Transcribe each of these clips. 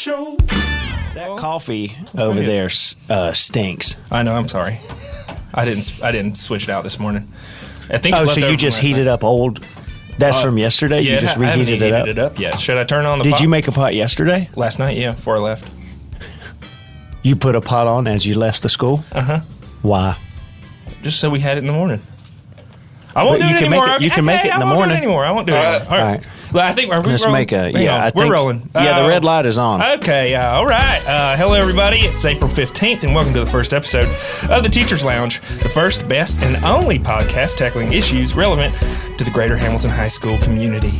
show. That coffee over there stinks. I know. I'm sorry. I didn't switch it out this morning. I think. Oh, so you just heated up old? That's from yesterday. Yeah, you just I haven't reheated heated it up yet. Should I turn on the pot? Did you make a pot yesterday? Last night, yeah, before I left. You put a pot on as you left the school? Uh-huh. Why? Just so we had it in the morning. I won't But do you it can anymore. make it- you can make it in the morning. I won't do it anymore. All right. Well, I think we're Let's rolling. make a Hang on. We're rolling. Yeah, the red light is on. Okay, all right. Hello, everybody. It's April 15th, and welcome to the first episode of the Teacher's Lounge, the first, best, and only podcast tackling issues relevant to the greater Hamilton High School community.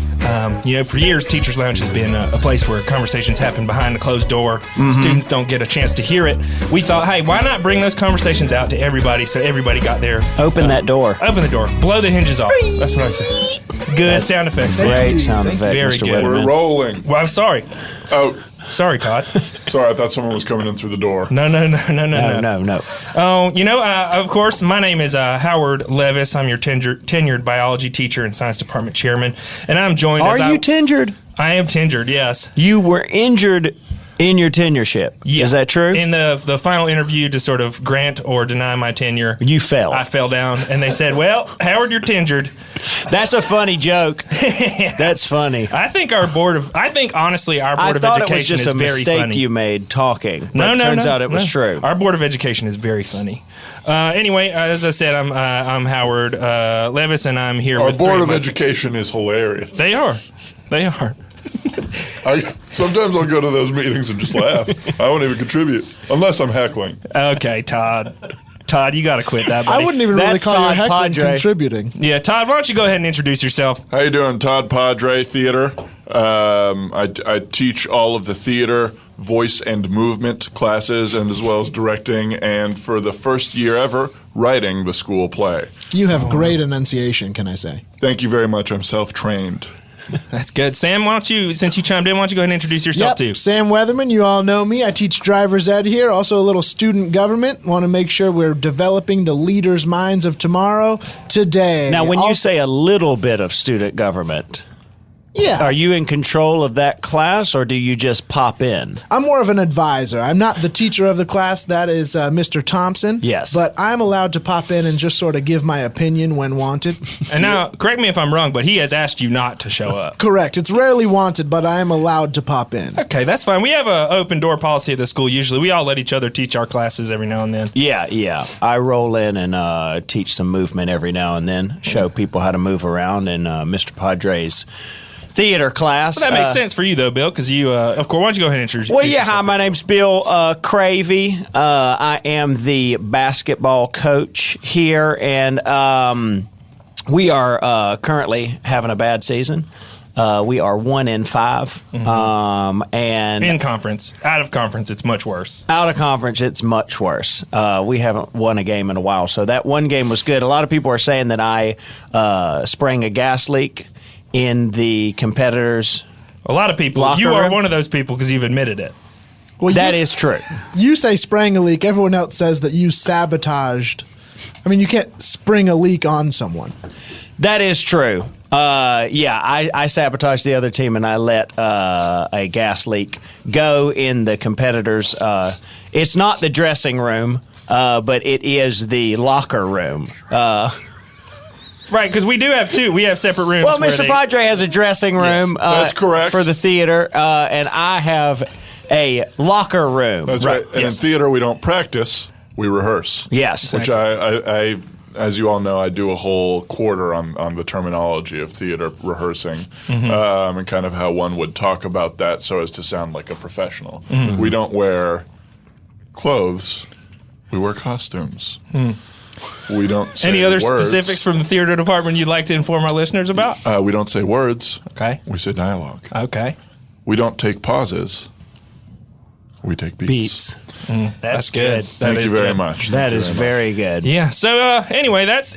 For years, Teacher's Lounge has been a place where conversations happen behind a closed door. Students don't get a chance to hear it. We thought, hey, why not bring those conversations out to everybody so everybody got there? Open that door. Open the door. Blow the hinges off. That's what I said. Good sound effects. Great sound effect, Very Mr. good. Weatherman. We're rolling. Well, I'm sorry. Oh, Sorry, Todd. sorry. I thought someone was coming in through the door. No. No. Oh, of course, my name is Howard Levis. I'm your tenured biology teacher and science department chairman, and I'm joined. Are you tenured? I am tenured. Yes. You were injured in your tenureship. Yeah. Is that true? In the final interview to sort of grant or deny my tenure, You fell. I fell down, and they said, "Well, Howard, you're tenured." That's a funny joke. That's funny. I think honestly, our board of thought education it was just is a very mistake funny. you made talking. No, turns out it was true. Our board of education is very funny. Anyway, as I said, I'm Howard Levis, and I'm here Our with board three of my- education is hilarious. They are. Sometimes I'll go to those meetings and just laugh. I won't even contribute unless I'm heckling. Okay, Todd. Todd, you got to quit that, buddy. I wouldn't even really That's call Todd you heckling Padre. contributing. Yeah, Todd, why don't you go ahead and introduce yourself? How you doing, Todd Padre Theater? I teach all of the theater, voice and movement classes, and as well as directing, and for the first year ever, writing the school play. You have great enunciation, can I say? Thank you very much. I'm self-trained. That's good. Sam, why don't you, since you chimed in, why don't you go ahead and introduce yourself too? Sam Weatherman, you all know me. I teach driver's ed here, also a little student government. Want to make sure we're developing the leaders' minds of tomorrow today. Now, when you say a little bit of student government, yeah, are you in control of that class, or do you just pop in? I'm more of an advisor. I'm not the teacher of the class. That is Mr. Thompson. Yes. But I'm allowed to pop in and just sort of give my opinion when wanted. And now, correct me if I'm wrong, but he has asked you not to show up. Correct. It's rarely wanted, but I am allowed to pop in. Okay, that's fine. We have an open door policy at the school. Usually, we all let each other teach our classes every now and then. Yeah. I roll in and teach some movement every now and then, show people how to move around in Mr. Padre's theater class. Well, that makes sense for you, though, Bill, because you, of course, why don't you go ahead and introduce Well, yeah, yourself? hi, my name's Bill Cravy. I am the basketball coach here, and we are currently having a bad season. We are 1-5, and In conference. Out of conference, it's much worse. out of conference, it's much worse. We haven't won a game in a while, so that one game was good. A lot of people are saying that I sprang a gas leak in the competitors. A lot of people, Locker you are room? one of those people because you've admitted it. Well, That is true. You say sprang a leak. Everyone else says that you sabotaged. I mean, you can't spring a leak on someone. That is true. I sabotaged the other team and I let a gas leak go in the competitors. It's not the dressing room, but it is the locker room. Right, because we do have two. We have separate rooms. Well, where Mr. they- Padre has a dressing room. That's correct. For the theater, and I have a locker room. That's right. And yes. in theater, we don't practice; we rehearse. Yes. Which I, as you all know, I do a whole quarter on the terminology of theater rehearsing, and kind of how one would talk about that so as to sound like a professional. We don't wear clothes; we wear costumes. We don't say Any other words. specifics from the theater department you'd like to inform our listeners about? We don't say words. Okay. We say dialogue. Okay. We don't take pauses. We take beats. That's good. Thank you very much. That Thank you is very much. very good. Yeah. So anyway, those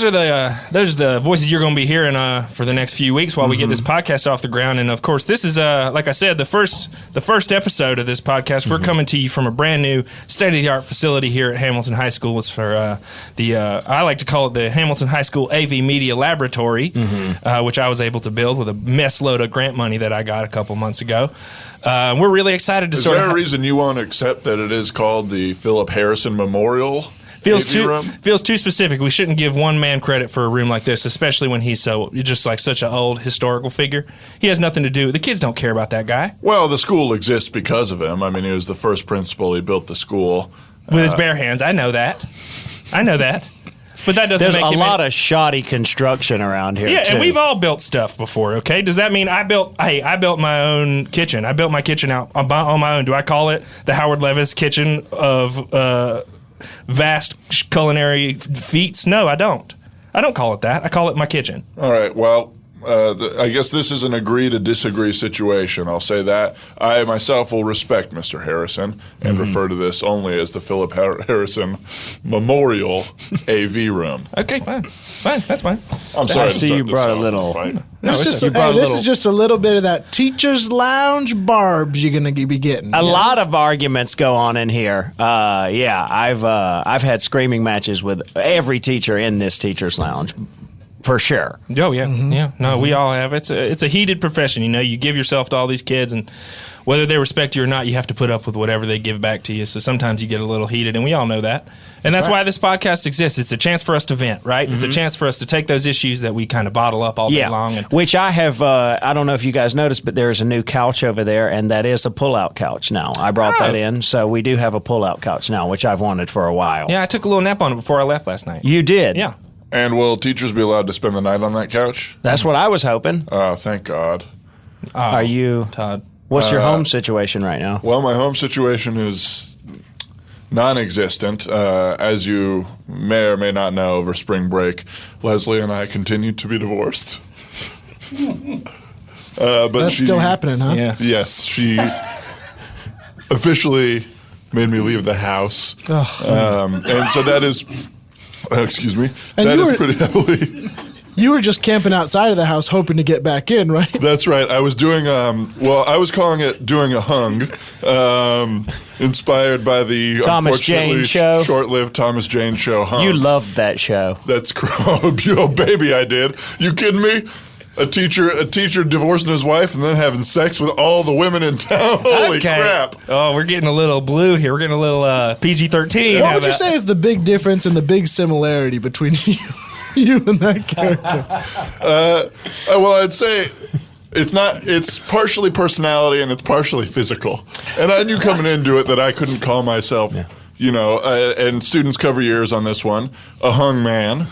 are the voices you're going to be hearing for the next few weeks while we get this podcast off the ground. And of course, this is like I said, the first episode of this podcast. We're coming to you from a brand new state of the art facility here at Hamilton High School. It's for I like to call it the Hamilton High School AV Media Laboratory, which I was able to build with a mess load of grant money that I got a couple months ago. We're really excited to Is sort there of a reason you won't accept that it is called the Philip Harrison Memorial? feels AV too specific. We shouldn't give one man credit for a room like this, especially when he's just like such an old historical figure. He has nothing to do. The kids don't care about that guy. Well, the school exists because of him. I mean, he was the first principal. He built the school With his bare hands. I know that. But that doesn't There's make a him lot of shoddy construction around here. Yeah, too. and we've all built stuff before, okay? Does that mean I built my own kitchen? I built my kitchen out on my own. Do I call it the Howard Levis kitchen of vast culinary feats? No, I don't. I don't call it that. I call it my kitchen. All right, well, I guess this is an agree to disagree situation. I'll say that. I myself will respect Mr. Harrison and refer to this only as the Philip Harrison Memorial AV Room. Okay, fine. That's fine. I'm sorry I to see start you this brought a off little- with a fight. This is just a little bit of that teacher's lounge barbs you're going to be getting. A lot of arguments go on in here. I've had screaming matches with every teacher in this teacher's lounge, for sure. Oh yeah, yeah. No, we all have. It's a heated profession. You know, you give yourself to all these kids, and whether they respect you or not, you have to put up with whatever they give back to you. So sometimes you get a little heated, and we all know that. And that's why this podcast exists. It's a chance for us to vent, right? It's a chance for us to take those issues that we kind of bottle up all day long. And Which I have, I don't know if you guys noticed, but there's a new couch over there, and that is a pull-out couch now. I brought that in, so we do have a pull-out couch now, which I've wanted for a while. yeah, I took a little nap on it before I left last night. You did? Yeah. And will teachers be allowed to spend the night on that couch? That's what I was hoping. Thank God. Are you... Todd? What's your home situation right now? Well, my home situation is non-existent. As you may or may not know, over spring break, Leslie and I continued to be divorced. But That's still happening, huh? Yeah. Yes, she officially made me leave the house. And so that is... excuse me. And That you is were- pretty heavily... You were just camping outside of the house hoping to get back in, right? That's right. I was doing, I was calling it doing a hung, inspired by the Thomas Jane unfortunately show. short-lived Thomas Jane show, Hung. You loved that show. That's oh, baby, I did. You kidding me? A teacher divorcing his wife and then having sex with all the women in town. Holy crap. Oh, we're getting a little blue here. We're getting a little PG-13. What would you say is the big difference and the big similarity between you and that character? Well, I'd say it's partially personality and it's partially physical. And I knew coming into it that I couldn't call myself, and students cover years on this one, a hung man.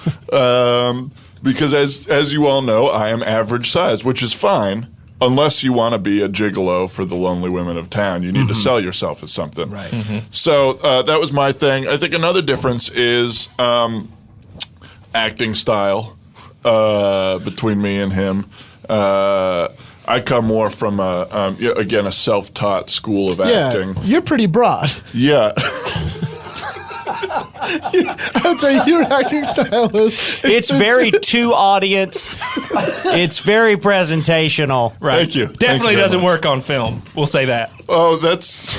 Because as you all know, I am average size, which is fine. Unless you want to be a gigolo for the lonely women of town. You need to sell yourself as something. Right. So that was my thing. I think another difference is acting style between me and him. I come more from, a self-taught school of acting. You're pretty broad. Yeah. I'd say your acting style is... It's very to audience. It's very presentational. Right. Thank you. Definitely Thank you doesn't very much. work on film. We'll say that. Oh, that's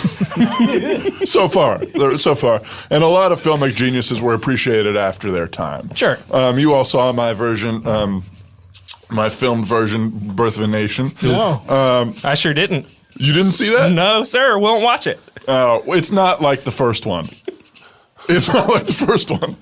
so far. And a lot of filmic geniuses were appreciated after their time. Sure. You all saw my version, my filmed version, Birth of a Nation. No. I sure didn't. You didn't see that? No, sir. Won't watch it. It's not like the first one. It's not like the first one.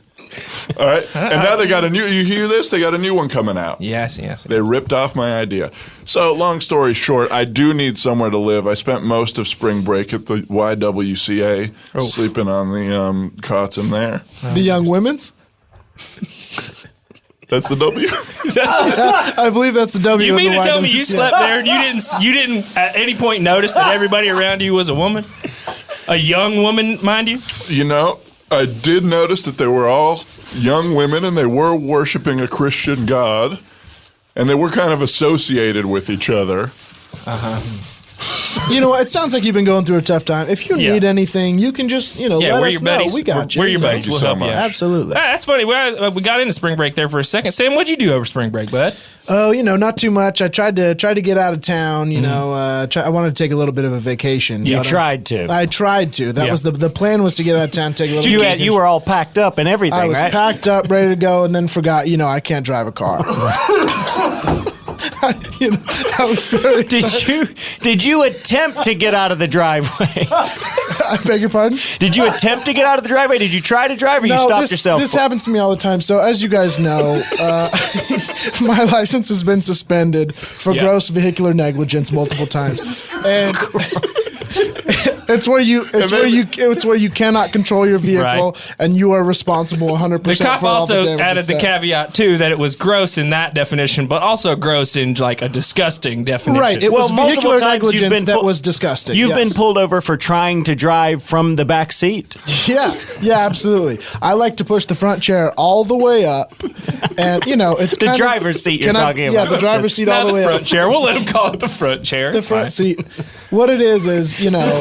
All right. And now they got a new, you hear this? They got a new one coming out. Yes. They ripped off my idea. So, long story short, I do need somewhere to live. I spent most of spring break at the YWCA, sleeping on the cots in there. The Young Women's? That's the W. I believe that's the W. You on mean the to tell me you YWCA. slept there and you didn't at any point notice that everybody around you was a woman? A young woman, mind you? You know, I did notice that they were all young women and they were worshiping a Christian God and they were kind of associated with each other. You know what? It sounds like you've been going through a tough time. If you need anything, you can just, let we're us your know. buddies. We got you. We're your buddies. Thank you We'll so help you much. out. Absolutely. That's funny. We got into spring break there for a second. Sam, what'd you do over spring break, bud? Oh, not too much. I tried to get out of town. I wanted to take a little bit of a vacation. You but tried to. I tried to. That was the plan was to get out of town, take a little. You were all packed up and everything, I was right? packed up, ready to go, and then forgot. I can't drive a car. I was very Did you attempt to get out of the driveway? I beg your pardon? Did you attempt to get out of the driveway? Did you try to drive, or you stopped yourself? This happens to me all the time. So as you guys know, my license has been suspended for gross vehicular negligence multiple times, and it's where you cannot control your vehicle, and you are responsible 100%. The cop for all the also damages added the done. caveat too that it was gross in that definition, but also gross in like a disgusting definition. Right, it was multiple vehicular times you've negligence been that pu- was disgusting. You've yes. been pulled over for trying to drive from the back seat. Yeah, absolutely. I like to push the front chair all the way up, and it's The driver's seat you're talking Yeah, about. the driver's seat Not all the way the front up. chair. We'll let him call it the front chair. The It's front fine. seat. What it is,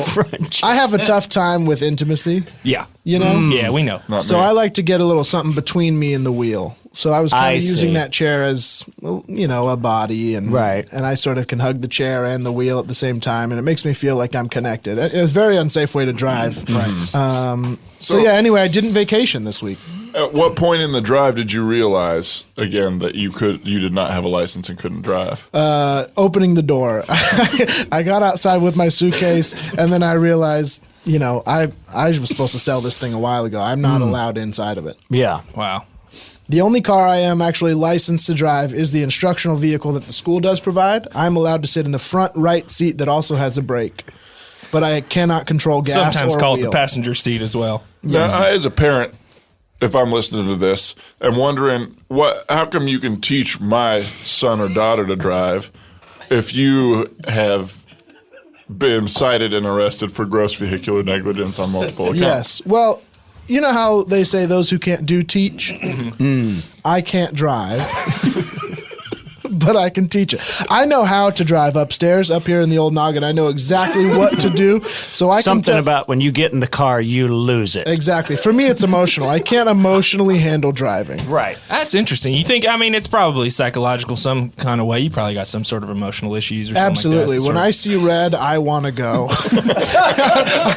front chair. I have a tough time with intimacy. Yeah. Yeah, we know. Not So me. I like to get a little something between me and the wheel. So I was kind I of using see. that chair as, a body, and Right. and I sort of can hug the chair and the wheel at the same time, and it makes me feel like I'm connected. It was a very unsafe way to drive. Right. So yeah. Anyway, I didn't vacation this week. At what point in the drive did you realize again that you did not have a license and couldn't drive? Opening the door, I got outside with my suitcase, and then I realized, I was supposed to sell this thing a while ago. I'm not allowed inside of it. Yeah. Wow. The only car I am actually licensed to drive is the instructional vehicle that the school does provide. I'm allowed to sit in the front right seat that also has a brake, but I cannot control gas Sometimes or called wheel. the passenger seat as well. Now, I, as a parent, if I'm listening to this, I'm wondering how come you can teach my son or daughter to drive if you have been cited and arrested for gross vehicular negligence on multiple accounts? Yes. Well, you know how they say those who can't do teach? I can't drive, but I can teach it. I know how to drive upstairs, up here in the old noggin. I know exactly what to do. So I Something can about when you get in the car, you lose it. Exactly. For me, it's emotional. I can't emotionally handle driving. Right. That's interesting. You think, it's probably psychological some kind of way. You probably got some sort of emotional issues or Absolutely. something like that. When I see red, I want to go.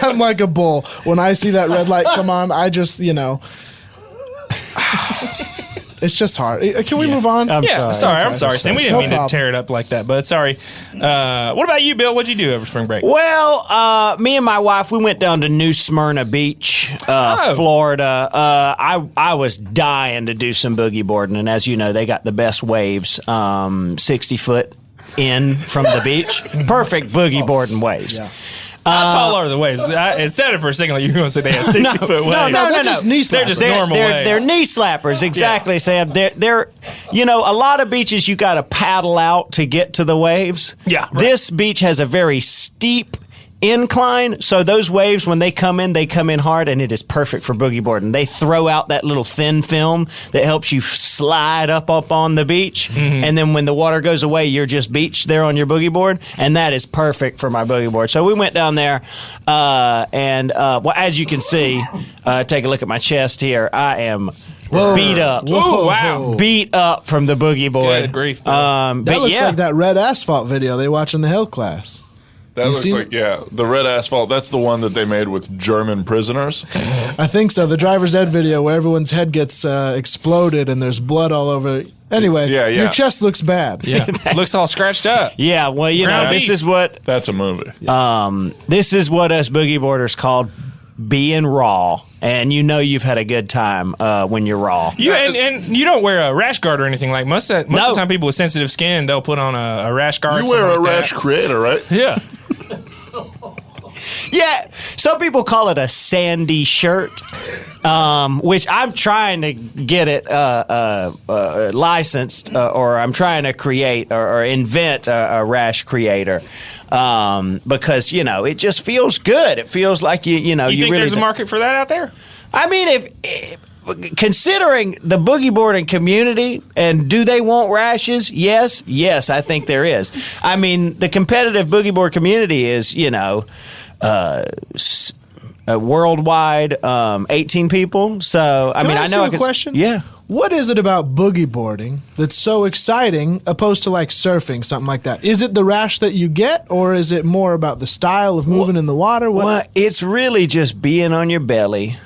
I'm like a bull. When I see that red light come on, I just, it's just hard. Can we move on? I'm I'm sorry, Stan. We didn't No mean to problem. tear it up like that, but sorry. What about you, Bill? What'd you do over spring break? Well, me and my wife, we went down to New Smyrna Beach, Florida. I was dying to do some boogie boarding, and as you know, they got the best waves, 60 foot in from the beach. Perfect boogie boarding waves. Yeah. How tall are the waves? It sounded for a second like you were going to say they had 60-foot waves. No, they're just knee They're just slappers. normal waves. They're knee slappers, exactly, Sam. They're a lot of beaches you got to paddle out to get to the waves. Yeah, right. This beach has a very steep incline, so those waves, when they come in hard, and it is perfect for boogie boarding. They throw out that little thin film that helps you slide up on the beach, and then when the water goes away, you're just beached there on your boogie board, and that is perfect for my boogie board. So we went down there, and as you can see, take a look at my chest here. I am beat up. Ooh, wow. Beat up from the boogie board. Good grief, Bill. That but looks yeah. like that red asphalt video they watch in the Hill class. That You looks seen like, the red asphalt. That's the one that they made with German prisoners. I think so. The driver's ed video where everyone's head gets exploded and there's blood all over. Anyway, Yeah, yeah. your chest looks bad. Yeah, looks all scratched up. Yeah, well, Ground this beef. is what That's a movie. this is what us boogie boarders call being raw, and you've had a good time when you're raw. You and you don't wear a rash guard or anything like most of the time. People with sensitive skin, they'll put on a rash guard. You wear a something like rash that. creator, right? Yeah. Yeah, some people call it a sandy shirt, which I'm trying to get it licensed, or I'm trying to create or invent a rash creator, because it just feels good. It feels like you You think really there's a market for that out there? I mean, if considering the boogie boarding community, and do they want rashes? Yes, I think there is. I mean, the competitive boogie board community is, worldwide, 18 people. So, I Can mean, I ask know you I a could, question? Yeah. What is it about boogie boarding that's so exciting opposed to like surfing, something like that? Is it the rash that you get, or is it more about the style of moving in the water? Well, it's really just being on your belly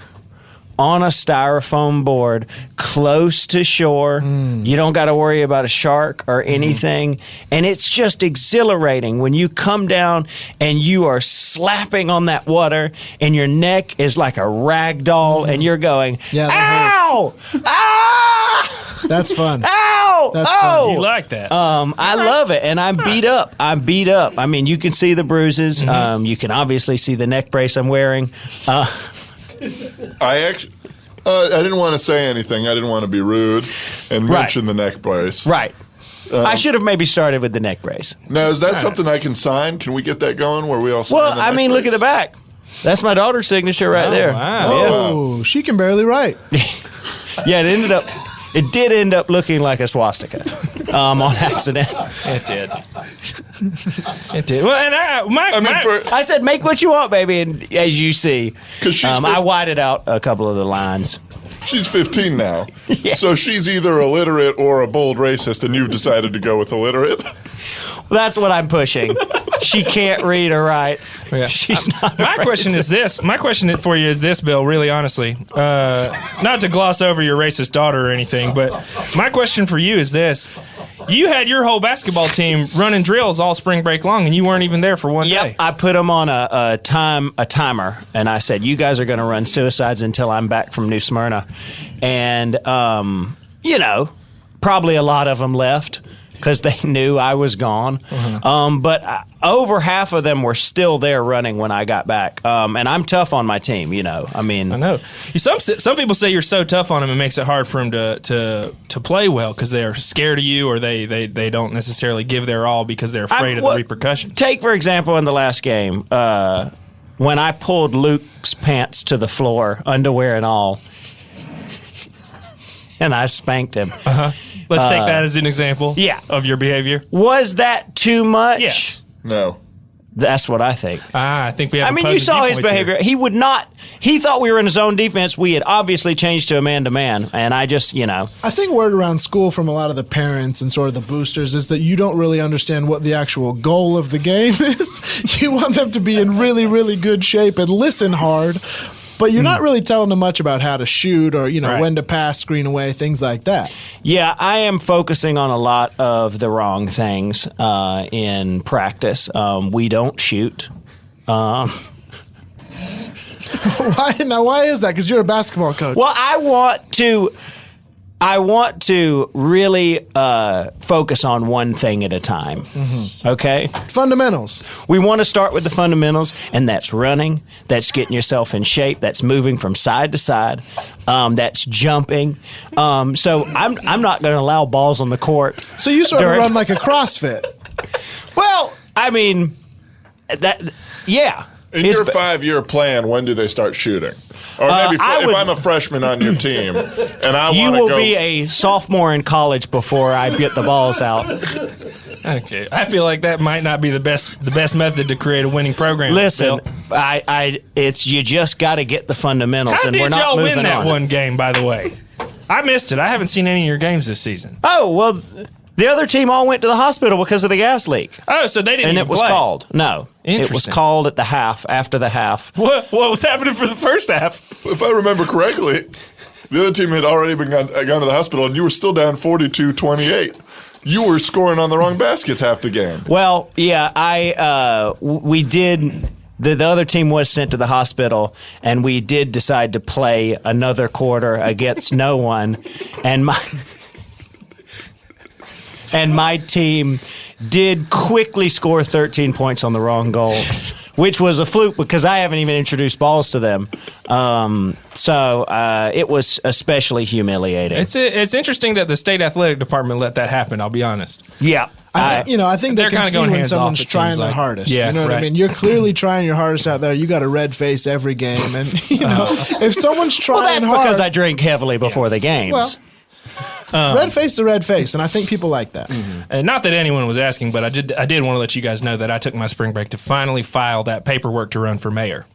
on a styrofoam board close to shore. You don't got to worry about a shark or anything. And it's just exhilarating when you come down and you are slapping on that water and your neck is like a rag doll and you're going, ow! Ah! That's fun. Ow! That's oh! fun. You like that? I love it, and I'm beat up. I mean, you can see the bruises. You can obviously see the neck brace I'm wearing. I didn't want to say anything. I didn't want to be rude and mention the neck brace. Right. I should have maybe started with the neck brace. Now, is that something I can sign? Can we get that going where we all sign Well, the I neck mean, look brace? at the back. That's my daughter's signature right there. Wow. Oh, she can barely write. Yeah, it did end up looking like a swastika on accident. It did. It did. Well, and I said, make what you want, baby. And as you see, 'Cause she's I whited out a couple of the lines. She's 15 now. Yeah. So she's either illiterate or a bold racist, and you've decided to go with illiterate? That's what I'm pushing. She can't read or write. Yeah. She's not. my question is this. My question for you is this, Bill, really honestly. Not to gloss over your racist daughter or anything, but my question for you is this. You had your whole basketball team running drills all spring break long, and you weren't even there for one day. I put them on a timer, and I said, you guys are going to run suicides until I'm back from New Smyrna. And, probably a lot of them left because they knew I was gone. But over half of them were still there running when I got back. And I'm tough on my team, I mean, I know. Some people say you're so tough on them it makes it hard for them to play well because they're scared of you or they don't necessarily give their all because they're afraid of the repercussions. Take, for example, in the last game, when I pulled Luke's pants to the floor, underwear and all, and I spanked him. Let's take that as an example of your behavior. Was that too much? Yes. No. That's what I think. I think we have you saw his behavior. Here. He would not. He thought we were in a zone defense. We had obviously changed to a man-to-man, and I just, I think word around school from a lot of the parents and sort of the boosters is that you don't really understand what the actual goal of the game is. You want them to be in really, really good shape and listen hard, but you're not really telling them much about how to shoot or, when to pass, screen away, things like that. Yeah, I am focusing on a lot of the wrong things in practice. We don't shoot. Why is that? Because you're a basketball coach. Well, I want to really focus on one thing at a time. Okay? Fundamentals. We want to start with the fundamentals, and that's running, that's getting yourself in shape, that's moving from side to side, that's jumping. So I'm not going to allow balls on the court. So you sort of run like a CrossFit. Well, I mean, yeah. In your 5-year plan, when do they start shooting? Or maybe if I'm a freshman on your team and I want to go... You will be a sophomore in college before I get the balls out. Okay. I feel like that might not be the best method to create a winning program. Listen, Bill. it's you just got to get the fundamentals. How and did we're not y'all moving win that on. one game, by the way? I missed it. I haven't seen any of your games this season. Oh, well, the other team all went to the hospital because of the gas leak. Oh, so they didn't And even it was play. called. No. It was Interesting. called at the half, after the half. What was happening for the first half? If I remember correctly, the other team had already gone to the hospital, and you were still down 42-28. You were scoring on the wrong baskets half the game. Well, yeah, we did. The other team was sent to the hospital, and we did decide to play another quarter against no one. And my team did quickly score 13 points on the wrong goal, which was a fluke because I haven't even introduced balls to them. So it was especially humiliating. It's interesting that the state athletic department let that happen, I'll be honest. Yeah. I think they they're can kinda see going when hands someone's off, it trying seems their like. hardest. Yeah, you know what I right. mean? You're clearly trying your hardest out there. You got a red face every game. And, if someone's trying Well, that's hard... because I drink heavily before the games. Well, red face is a red face, and I think people like that. And not that anyone was asking, but I did want to let you guys know that I took my spring break to finally file that paperwork to run for mayor.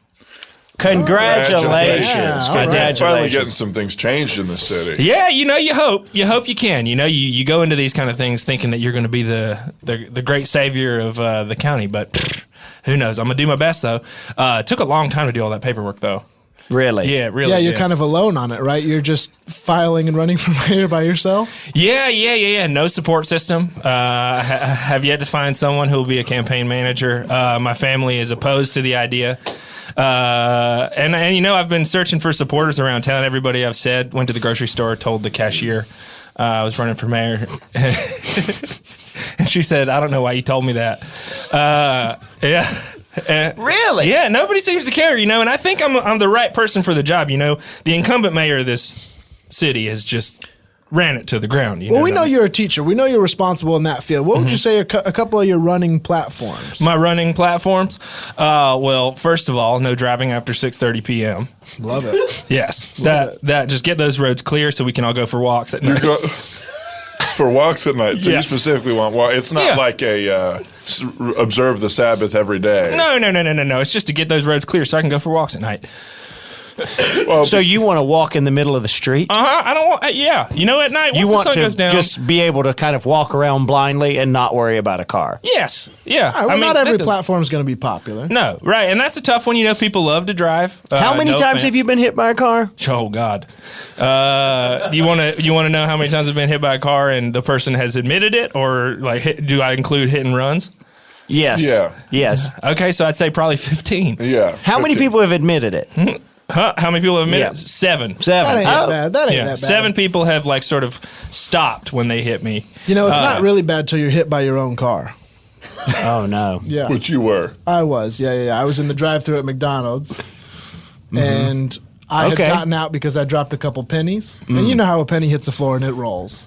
Congratulations. Yeah, all right. Congratulations. Finally getting some things changed in the city. Yeah, you hope you can. You go into these kind of things thinking that you're going to be the great savior of the county, but who knows? I'm going to do my best though. It took a long time to do all that paperwork though. Really? Yeah, really. Yeah, you're kind of alone on it, right? You're just filing and running for mayor by yourself? Yeah. No support system. I have yet to find someone who will be a campaign manager. My family is opposed to the idea. And I've been searching for supporters around town. Everybody I've said went to the grocery store, told the cashier I was running for mayor. And she said, I don't know why you told me that. Yeah. Really? Yeah, nobody seems to care, and I think I'm the right person for the job, The incumbent mayor of this city has just ran it to the ground. Well, we know you're a teacher. We know you're responsible in that field. What would you say are a couple of your running platforms? My running platforms? Well, first of all, no driving after 6:30 p.m. Love it. Yes. That just get those roads clear so we can all go for walks at night. For walks at night. So Yeah. you specifically want walk. It's not like a observe the Sabbath every day. No. It's just to get those roads clear so I can go for walks at night. Well, So you want to walk in the middle of the street? I don't want. Yeah. At night once You the want sun to goes down. just be able to kind of walk around blindly and not worry about a car. Yes. Yeah. All right, well, not every that platform is going to be popular. No, right, and that's a tough one. People love to drive. How many no times offense. have you been hit by a car? Oh God, you want to know how many times I've been hit by a car and the person has admitted it, or do I include hit and runs? Yes. Yeah. Yes. Okay, so I'd say probably 15. yeah. How many 15. people have admitted it? Huh? How many people have admitted? Yeah. 7. 7. That ain't that bad. That ain't that bad. 7 people have sort of stopped when they hit me. It's not really bad till you're hit by your own car. Oh, no. Yeah. Which you were. I was. Yeah. I was in the drive-thru at McDonald's, and I Okay. had gotten out because I dropped a couple pennies. And you know how a penny hits the floor and it rolls.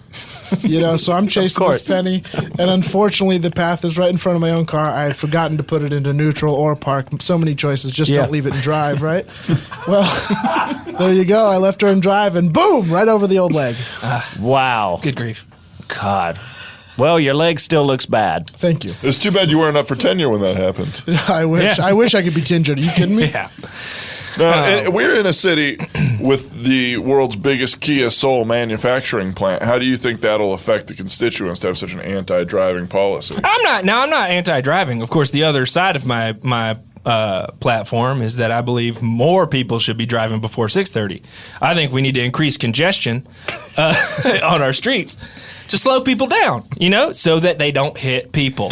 So I'm chasing course. this penny, and unfortunately the path is right in front of my own car. I had forgotten to put it into neutral or park. So many choices. Just Yeah. don't leave it in drive, right? Well, there you go. I left her in drive, and boom, right over the old leg. Wow. Good grief. God. Well, your leg still looks bad. Thank you. It's too bad you weren't up for tenure when that happened. I wish. Yeah. I wish I could be Tinger. Are you kidding me? Yeah. And we're in a city with the world's biggest Kia Soul manufacturing plant. How do you think that'll affect the constituents to have such an anti-driving policy? I'm not anti-driving. Of course, the other side of my platform is that I believe more people should be driving before 6:30. I think we need to increase congestion on our streets to slow people down, so that they don't hit people.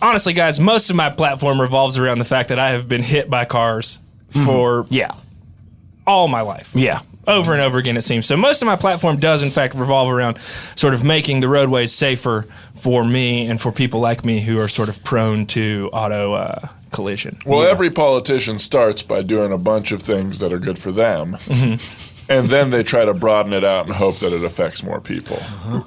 Honestly, guys, most of my platform revolves around the fact that I have been hit by cars for Yeah. all my life. Yeah. Over and over again, it seems. So most of my platform does, in fact, revolve around sort of making the roadways safer for me and for people like me who are sort of prone to auto collision. Well, every politician starts by doing a bunch of things that are good for them. And then they try to broaden it out and hope that it affects more people.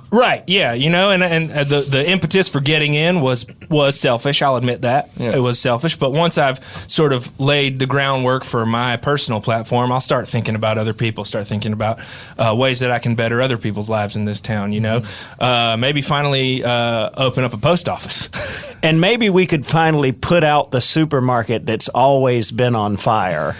Right, yeah, and the impetus for getting in was selfish, I'll admit that. Yeah. It was selfish, but once I've sort of laid the groundwork for my personal platform, I'll start thinking about other people, start thinking about ways that I can better other people's lives in this town, Maybe finally open up a post office. And maybe we could finally put out the supermarket that's always been on fire.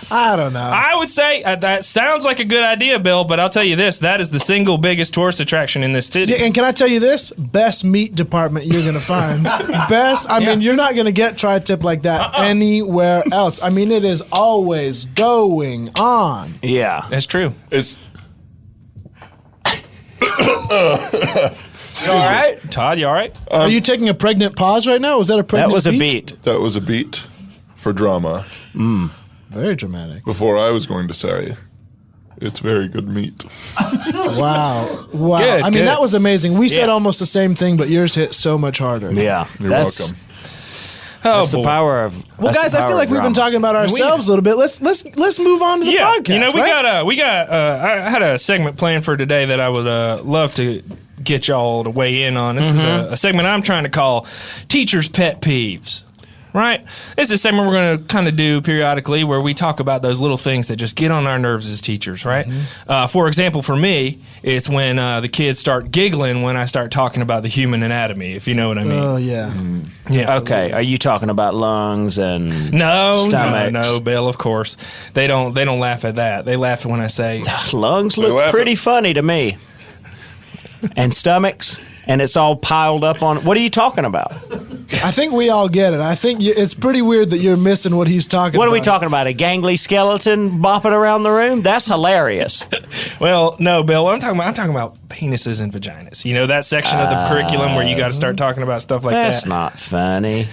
I don't know. I would say that sounds like a good idea, Bill, but I'll tell you this, that is the single biggest tourist attraction in this city. Yeah, and can I tell you this? Best meat department you're going to find. Best. I mean, you're not going to get tri-tip like that anywhere else. I mean, it is always going on. Yeah. That's true. It's You all right? Todd, you all right? Are you taking a pregnant pause right now? Was that a pregnant That was a beat? beat. that was a beat for drama. Very dramatic. Before I was going to say, it's very good meat. Wow. Good, I mean, good. that was amazing. We said Yeah. almost the same thing, but yours hit so much harder. Yeah. You're that's, welcome. That's the boy. power of. Well, that's guys, the I power feel like of we've been drama. talking about ourselves a little bit. Let's move on to the podcast. We got. I had a segment planned for today that I would love to get y'all to weigh in on. This is a segment I'm trying to call "Teachers' Pet Peeves." Right? This is a segment we're going to kind of do periodically where we talk about those little things that just get on our nerves as teachers, right? For example, for me, it's when the kids start giggling when I start talking about the human anatomy, if you know what I mean. Oh yeah. Yeah. Okay. Are you talking about lungs and No, stomachs? Bill, of course. They don't laugh at that. They laugh when I say, lungs laugh look at- pretty funny to me. And stomachs, and it's all piled up on. What are you talking about? I think we all get it. I think it's pretty weird that you're missing what he's talking about. What are we talking about? A gangly skeleton bopping around the room? That's hilarious. Well, no, Bill. What I'm talking about penises and vaginas. You know that section of the curriculum where you got to start talking about stuff like That's that. not funny.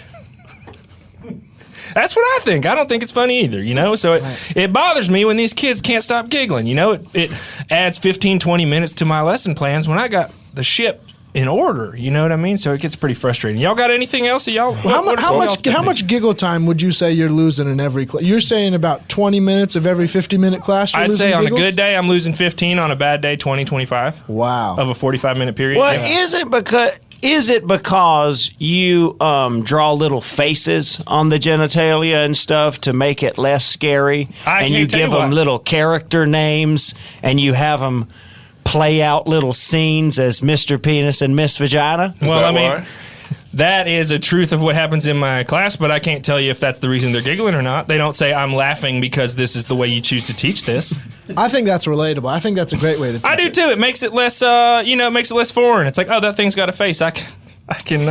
That's what I think. I don't think it's funny either, you know? So it bothers me when these kids can't stop giggling, you know? It adds 15, 20 minutes to my lesson plans when I got the ship in order, you know what I mean? So it gets pretty frustrating. Y'all got anything else that y'all... How much giggle time would you say you're losing in every class? You're saying about 20 minutes of every 50-minute class you're I'd losing say on giggles? a good day, I'm losing 15. On a bad day, 20, 25. Wow. Of a 45-minute period. Well, Yeah. is it because you draw little faces on the genitalia and stuff to make it less scary? I and can't you tell give you them what. little character names and you have them play out little scenes as Mr. Penis and Miss Vagina? Well, I mean, why? that is a truth of what happens in my class, but I can't tell you if that's the reason they're giggling or not. They don't say, I'm laughing because this is the way you choose to teach this. I think that's relatable. I think that's a great way to teach I do it. too. It makes it less, it makes it less foreign. It's like, oh, that thing's got a face. I can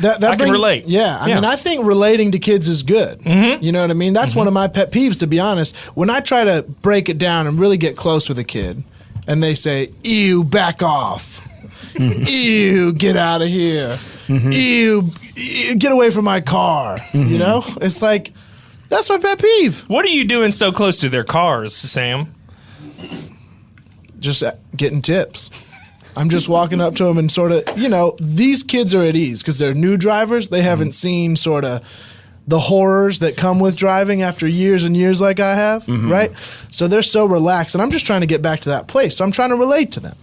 relate. Yeah, I mean, I think relating to kids is good. Mm-hmm. You know what I mean? That's one of my pet peeves, to be honest. When I try to break it down and really get close with a kid, and they say, ew, back off. Ew, get out of here. Ew, get away from my car. You know? It's like, that's my pet peeve. What are you doing so close to their cars, Sam? Just getting tips. I'm just walking up to them and sort of, these kids are at ease because they're new drivers. They haven't seen sort of the horrors that come with driving after years and years like I have, right? So they're so relaxed, and I'm just trying to get back to that place. So I'm trying to relate to them.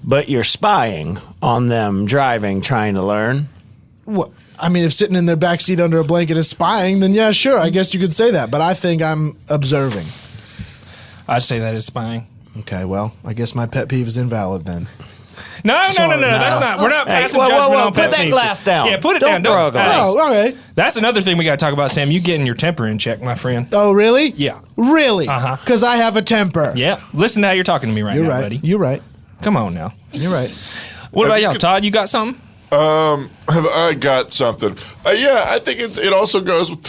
But you're spying on them driving, trying to learn. What? I mean, if sitting in their backseat under a blanket is spying, then yeah, sure, I guess you could say that. But I think I'm observing. I'd say that is spying. Okay, well, I guess my pet peeve is invalid then. No, that's not. We're not passing judgment on pet put that peeves. glass down. Yeah, put it Don't down. throw a glass. Oh, okay. That's another thing we got to talk about, Sam. You getting your temper in check, my friend. Oh, really? Yeah. Really? Uh-huh. Because I have a temper. Yeah. Listen to how you're talking to me right You're now, right. buddy. You're right. Come on now. You're right. What about y'all, Todd? You got something? Have I got something? Yeah, I think it also goes with.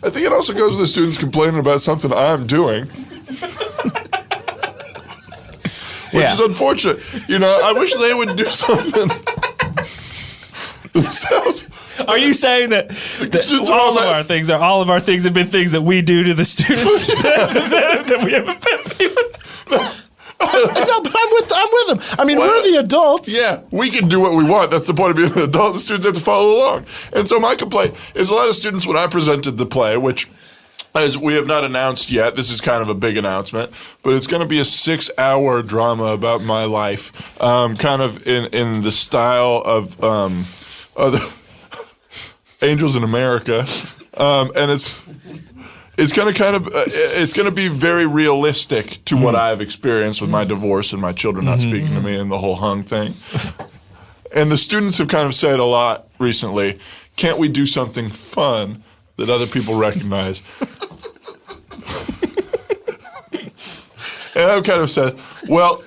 I think it also goes with the students complaining about something I'm doing. Which is unfortunate. I wish they would do something themselves. Are you saying that all of our things have been things that we do to the students that we have a pet peeve? No, but I'm with them. I mean, we're the adults. Yeah, we can do what we want. That's the point of being an adult. The students have to follow along. And so my complaint is a lot of students, when I presented the play, which as we have not announced yet, this is kind of a big announcement, but it's going to be a 6-hour drama about my life, kind of in the style of the Angels in America, and it's going to be very realistic to what I've experienced with my divorce and my children not speaking to me and the whole hung thing. And the students have kind of said a lot recently, can't we do something fun that other people recognize? And I've kind of said, well,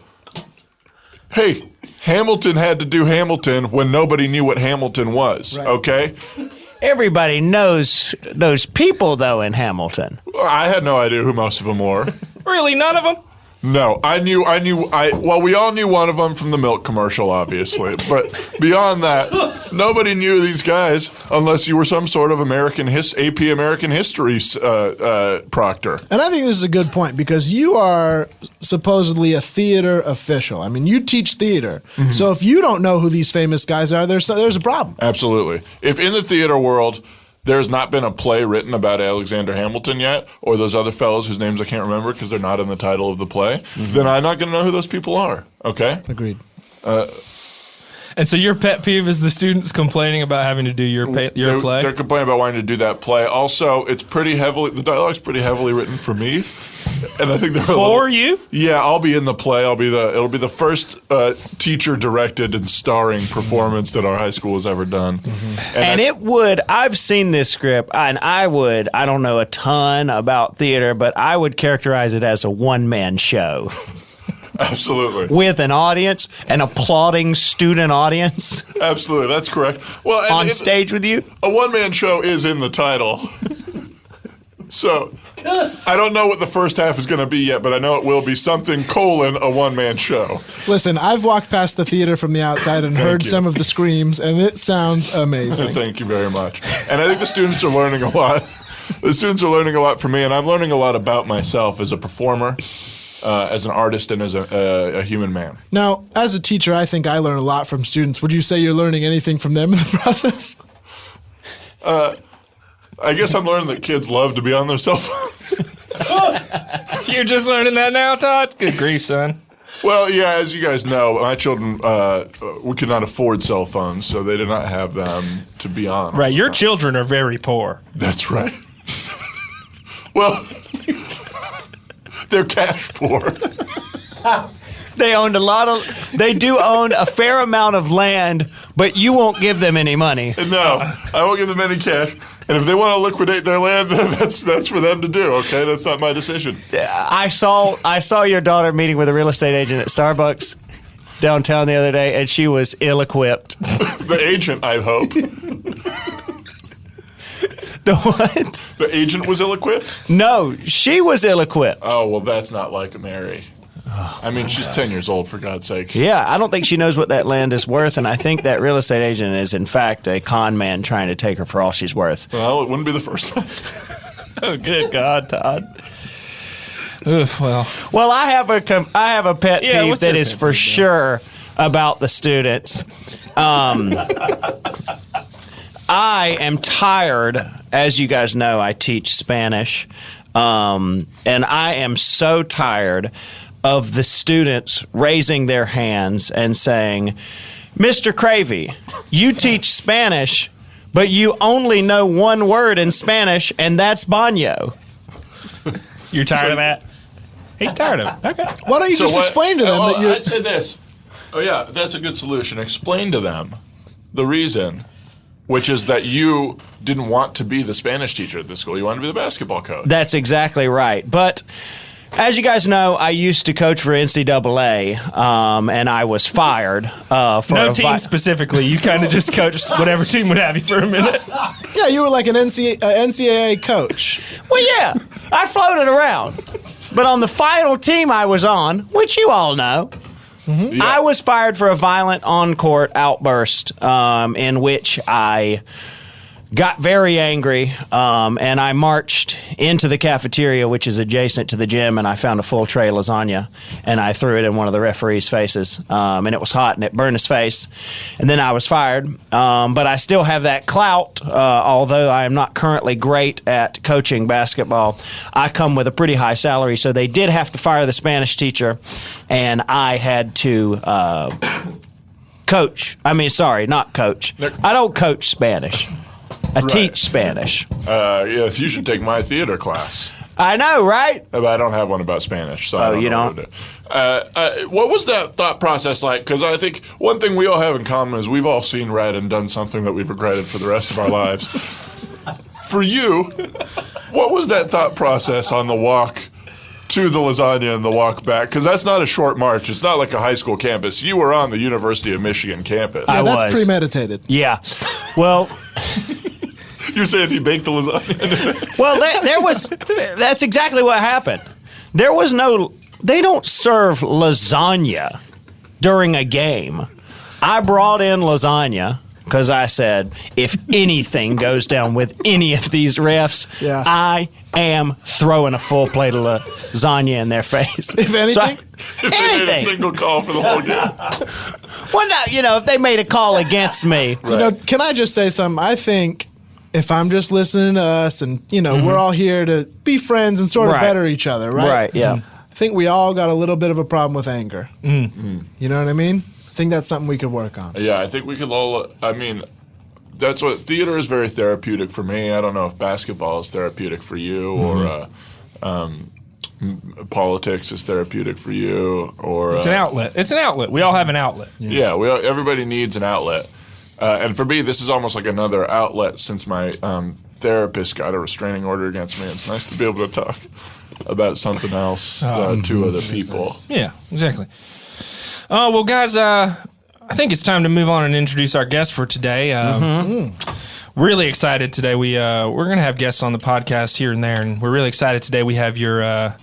hey, Hamilton had to do Hamilton when nobody knew what Hamilton was, okay? Everybody knows those people, though, in Hamilton. I had no idea who most of them were. Really? None of them? No, we all knew one of them from the milk commercial, obviously. But beyond that, nobody knew these guys unless you were some sort of AP American history proctor. And I think this is a good point because you are supposedly a theater official. I mean, you teach theater. So if you don't know who these famous guys are, there's a problem. Absolutely. If in the theater world there's not been a play written about Alexander Hamilton yet, or those other fellows whose names I can't remember because they're not in the title of the play, then I'm not going to know who those people are. Okay? Agreed. And so your pet peeve is the students complaining about having to do your play? They're complaining about wanting to do that play. Also, the dialogue's pretty heavily written for me. And I think they're For you? Yeah, I'll be in the play. It'll be the first teacher-directed and starring performance that our high school has ever done. I've seen this script, and I don't know a ton about theater, but I would characterize it as a one-man show. Absolutely. With an audience, an applauding student audience. Absolutely, that's correct. Well, on stage with you? A one-man show is in the title. So, I don't know what the first half is going to be yet, but I know it will be something a one-man show. Listen, I've walked past the theater from the outside and heard some of the screams, and it sounds amazing. Thank you very much. And I think the students are learning a lot. The students are learning a lot from me, and I'm learning a lot about myself as a performer, as an artist, and as a human man. Now, as a teacher, I think I learn a lot from students. Would you say you're learning anything from them in the process? I guess I'm learning that kids love to be on their cell phones. You're just learning that now, Todd? Good grief, son. Well, yeah, as you guys know, my children, we could not afford cell phones, so they did not have them to be on. Right, your children are very poor. That's right. Well, they're cash poor. They do own a fair amount of land, but you won't give them any money. No, I won't give them any cash. And if they want to liquidate their land, that's for them to do, okay? That's not my decision. I saw your daughter meeting with a real estate agent at Starbucks downtown the other day, and she was ill-equipped. The agent, I hope. The what? The agent was ill-equipped? No, she was ill-equipped. Oh, well, that's not like Mary. I mean, she's 10 years old, for God's sake. Yeah, I don't think she knows what that land is worth, and I think that real estate agent is, in fact, a con man trying to take her for all she's worth. Well, it wouldn't be the first time. Oh, good God, Todd. Oof, well. Well, I have a pet peeve that is for sure about the students. I am tired, as you guys know, I teach Spanish, and I am so tired of the students raising their hands and saying, Mr. Cravy, you teach Spanish, but you only know one word in Spanish, and that's baño. You're tired of that? He's tired of it. Okay. Why don't you just explain to them that you're... I'd say this. Oh, yeah, that's a good solution. Explain to them the reason, which is that you didn't want to be the Spanish teacher at this school. You wanted to be the basketball coach. That's exactly right. But as you guys know, I used to coach for NCAA, and I was fired for no team specifically. You kind of just coached whatever team would have you for a minute. Yeah, you were like an NCAA coach. Well, yeah, I floated around. But on the final team I was on, which you all know, yeah. I was fired for a violent on-court outburst in which I got very angry, and I marched into the cafeteria, which is adjacent to the gym, and I found a full tray of lasagna, and I threw it in one of the referees' faces, and it was hot, and it burned his face, and then I was fired. But I still have that clout, although I am not currently great at coaching basketball. I come with a pretty high salary, so they did have to fire the Spanish teacher, and I had to coach. I mean, sorry, not coach. I don't coach Spanish. I teach Spanish. Yeah, you should take my theater class. I know, right? But I don't have one about Spanish, so I don't know what to do. What was that thought process like? Because I think one thing we all have in common is we've all seen red and done something that we've regretted for the rest of our lives. For you, what was that thought process on the walk to the lasagna and the walk back? Because that's not a short march. It's not like a high school campus. You were on the University of Michigan campus. Yeah, that's premeditated. Yeah. Well... You're saying he baked the lasagna? Well, that's exactly what happened. They don't serve lasagna during a game. I brought in lasagna because I said, if anything goes down with any of these refs, I am throwing a full plate of lasagna in their face. If anything? If they made a single call for the whole game. Well, no, if they made a call against me. Right. Can I just say something? I think... if I'm just listening to us and, we're all here to be friends and sort of better each other, right? Right, yeah. I think we all got a little bit of a problem with anger. You know what I mean? I think that's something we could work on. Yeah, I think we could all, that's what, theater is very therapeutic for me. I don't know if basketball is therapeutic for you or politics is therapeutic for you or... It's an outlet. It's an outlet. We all have an outlet. Yeah, everybody needs an outlet. And for me, this is almost like another outlet since my therapist got a restraining order against me. It's nice to be able to talk. about something else to other people. Yeah, exactly. Well, guys, I think it's time to move on and introduce our guest for today. Really excited today. We're going to have guests on the podcast here and there, and we're really excited today. We have your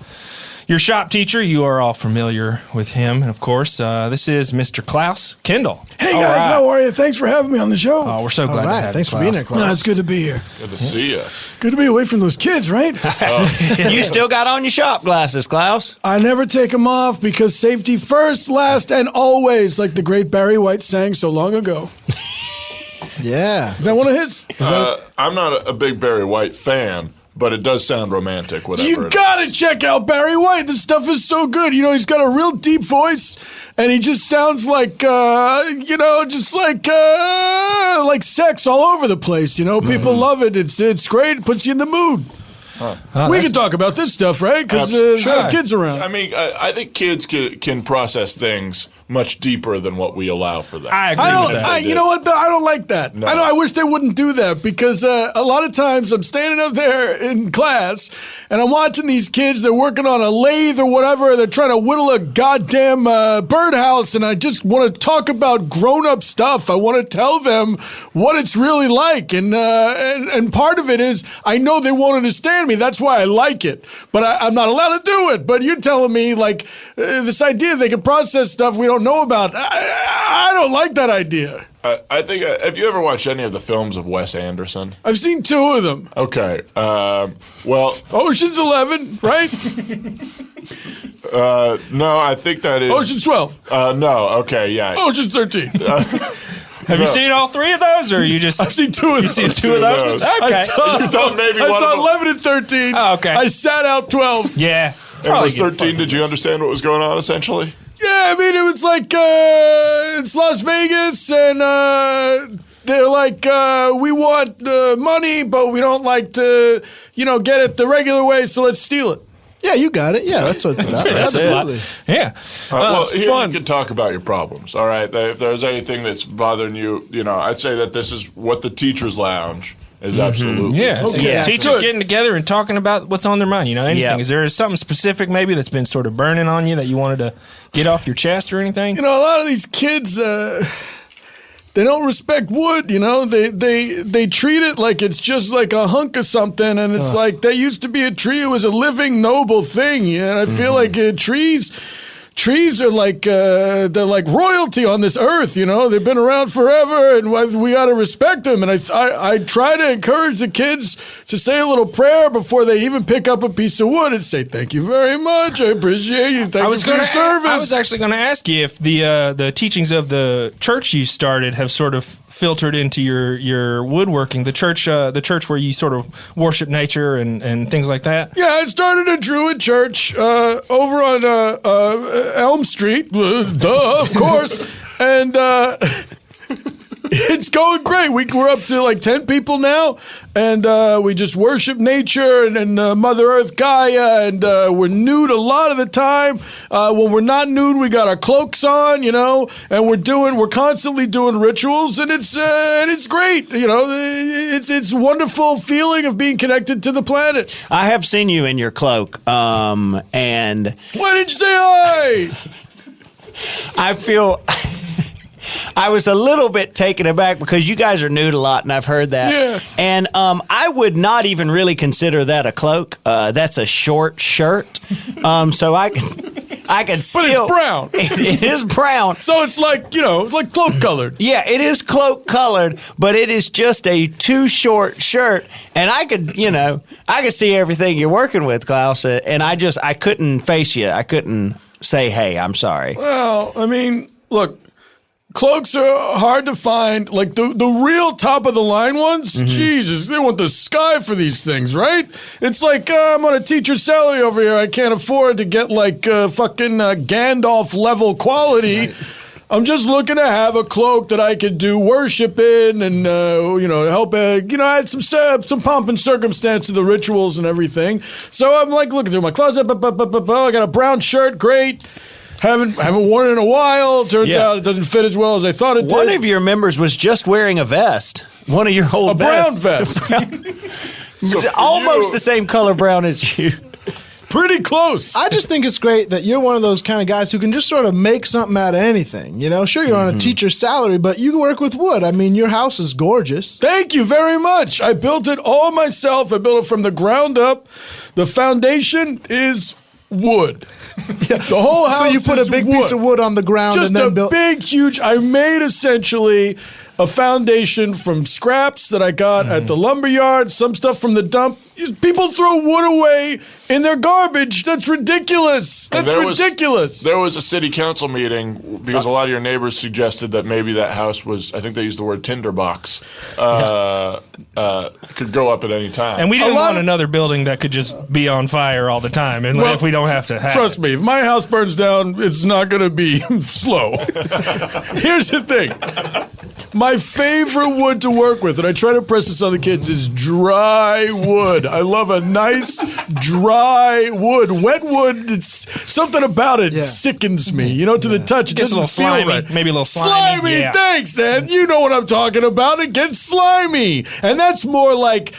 shop teacher. You are all familiar with him, and of course, this is Mr. Klaus Kendall. Hey guys, how are you? Thanks for having me on the show. Oh, we're so glad to have you. Thanks for being here, Klaus. No, it's good to be here. Good to see you. Good to be away from those kids, right? You still got on your shop glasses, Klaus? I never take them off because safety first, last, and always, like the great Barry White sang so long ago. Yeah. Is that one of his? I'm not a big Barry White fan, but it does sound romantic, whatever You it gotta is. check out Barry White. This stuff is so good. You know, he's got a real deep voice, and he just sounds like, just like sex all over the place. You know, people love it. It's great. It puts you in the mood. We can talk about this stuff, right? Because there's kids around. I mean, I think kids can process things much deeper than what we allow for them. I agree with that. You know what? I don't like that. No. I wish they wouldn't do that because a lot of times I'm standing up there in class and I'm watching these kids. They're working on a lathe or whatever. They're trying to whittle a goddamn birdhouse, and I just want to talk about grown-up stuff. I want to tell them what it's really like, and part of it is I know they won't understand me. That's why I like it, but I'm not allowed to do it. But you're telling me like this idea they can process stuff we don't know about. I don't like that idea. I think, have you ever watched any of the films of Wes Anderson? I've seen 2 of them. Okay. Well, Ocean's 11, right? no, I think that is Ocean's 12. No, okay, yeah. Ocean's 13. Have you seen all 3 of those, or are you just? I've seen 2 of them. You've seen 2 of those? Okay. I saw, You thought maybe I one saw of them- 11 and 13. Oh, okay. I sat out 12. Yeah. And was 13, did you understand what was going on, essentially? Yeah, I mean, it was like, it's Las Vegas, and they're like, we want money, but we don't like to, get it the regular way, so let's steal it. Yeah, you got it. Yeah, that's what it's about. That's it. Absolutely. Yeah. Well, here fun. you can talk about your problems, all right? If there's anything that's bothering you, I'd say that this is what the teacher's lounge is absolutely. Yeah. Okay. Yeah. Teachers getting together and talking about what's on their mind. Anything. Yeah. Is there something specific maybe that's been sort of burning on you that you wanted to get off your chest or anything? A lot of these kids, they don't respect wood, They treat it like it's just like a hunk of something, and it's like that used to be a tree. It was a living, noble thing, and I feel like trees are like they're like royalty on this earth. They've been around forever, and we got to respect them. And I try to encourage the kids to say a little prayer before they even pick up a piece of wood and say, "Thank you very much. I appreciate you. Thank you for your service." I was actually going to ask you if the teachings of the church you started have sort of filtered into your woodworking, the church where you sort of worship nature and things like that. Yeah, I started a Druid church over on Elm Street, of course, and it's going great. We're up to like 10 people now, and we just worship nature and Mother Earth Gaia, and we're nude a lot of the time. When we're not nude, we got our cloaks on, and we're constantly doing rituals, and it's great. It's a wonderful feeling of being connected to the planet. I have seen you in your cloak, and Why didn't you say hi? I feel I was a little bit taken aback because you guys are nude a lot, and I've heard that. Yeah. And I would not even really consider that a cloak. That's a short shirt. So I could still. But it's brown. It is brown. So it's like, like cloak colored. Yeah, it is cloak colored, but it is just a too short shirt, and I could see everything you're working with, Klaus, and I couldn't face you. I couldn't say, "Hey, I'm sorry." Well, I mean, look, cloaks are hard to find. Like the real top of the line ones, Jesus, they want the sky for these things, right? It's like I'm on a teacher's salary over here. I can't afford to get like fucking Gandalf level quality. Right. I'm just looking to have a cloak that I could do worship in and, help, add some pomp and circumstance to the rituals and everything. So I'm like looking through my closet. I got a brown shirt. Great. Haven't worn it in a while. Turns out it doesn't fit as well as I thought it did. One of your members was just wearing a vest. One of your old brown vests. vest. Almost the same color brown as you. pretty close. I just think it's great that you're one of those kind of guys who can just sort of make something out of anything. You know, sure, you're on a teacher's salary, but you work with wood. I mean, your house is gorgeous. Thank you very much. I built it all myself. I built it from the ground up. The foundation is wood. The whole house. So you put a big piece of wood on the ground just and then built. Big, huge. I made essentially a foundation from scraps that I got at the lumber yard, some stuff from the dump. People throw wood away in their garbage. That's ridiculous. That's ridiculous. There was a city council meeting because a lot of your neighbors suggested that maybe that house was, I think they used the word tinderbox, could go up at any time. And we didn't want another building that could just be on fire all the time, and if we don't have to have Trust me, if my house burns down, it's not going to be slow. Here's the thing. My favorite wood to work with, and I try to press this on the kids, is dry wood. I love a nice dry wood. Wet wood, it's something about it sickens me, to the touch. It gets doesn't a little slimy, feel right. maybe a little slimy. Slimy, thanks, Ed. You know what I'm talking about. It gets slimy. And that's more like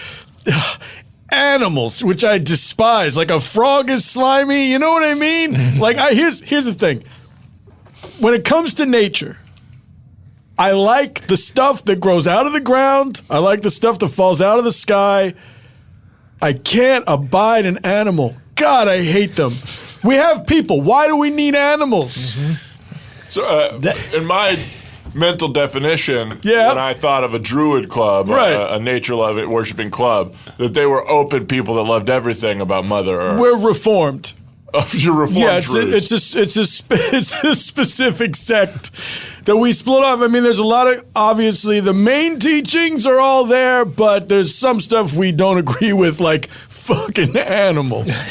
animals, which I despise. Like a frog is slimy, you know what I mean? Like, here's the thing. When it comes to nature, I like the stuff that grows out of the ground. I like the stuff that falls out of the sky. I can't abide an animal. God, I hate them. We have people. Why do we need animals? So, in my mental definition, when I thought of a druid club, a nature worshiping club, that they were open people that loved everything about Mother Earth. We're reformed. You're reformed. Yeah, it's a specific sect that we split off. I mean, there's a lot of, obviously, the main teachings are all there, but there's some stuff we don't agree with, like fucking animals.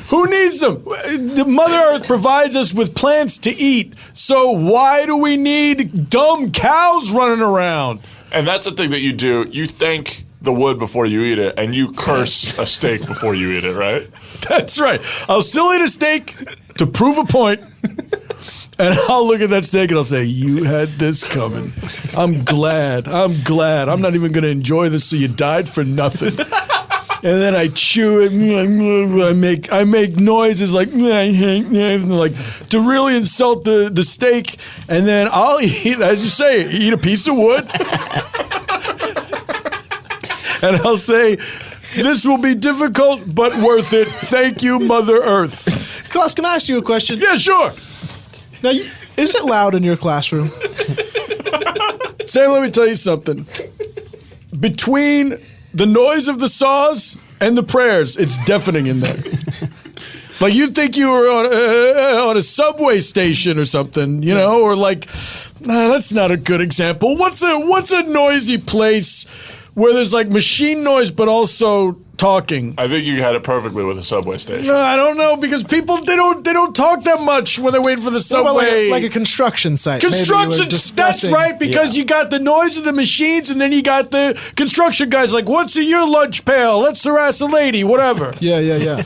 Who needs them? The Mother Earth provides us with plants to eat, so why do we need dumb cows running around? And that's the thing that you do. You thank the wood before you eat it, and you curse a steak before you eat it, right? That's right. I'll still eat a steak to prove a point. And I'll look at that steak and I'll say, you had this coming. I'm glad. I'm not even going to enjoy this, so you died for nothing. And then I chew it. I make noises like to really insult the steak. And then I'll eat, as you say, eat a piece of wood. And I'll say, this will be difficult, but worth it. Thank you, Mother Earth. Klaus, can I ask you a question? Yeah, sure. Now, is it loud in your classroom? Sam, let me tell you something. Between the noise of the saws and the prayers, it's deafening in there. Like you'd think you were on a subway station or something, or like, that's not a good example. What's a noisy place where there's like machine noise but also talking? I think you had it perfectly with a subway station. No, I don't know, because people they don't talk that much when they're waiting for the subway. Like a construction site. Construction, that's right, because you got the noise of the machines, and then you got the construction guys like, what's in your lunch pail? Let's harass a lady, whatever. Yeah.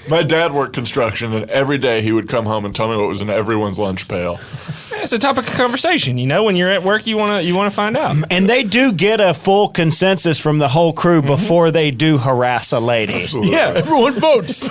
My dad worked construction, and every day he would come home and tell me what was in everyone's lunch pail. It's a topic of conversation. When you're at work, you want to find out. And they do get a full consensus from the whole crew before they do harass a lady. Absolutely. Yeah, everyone votes.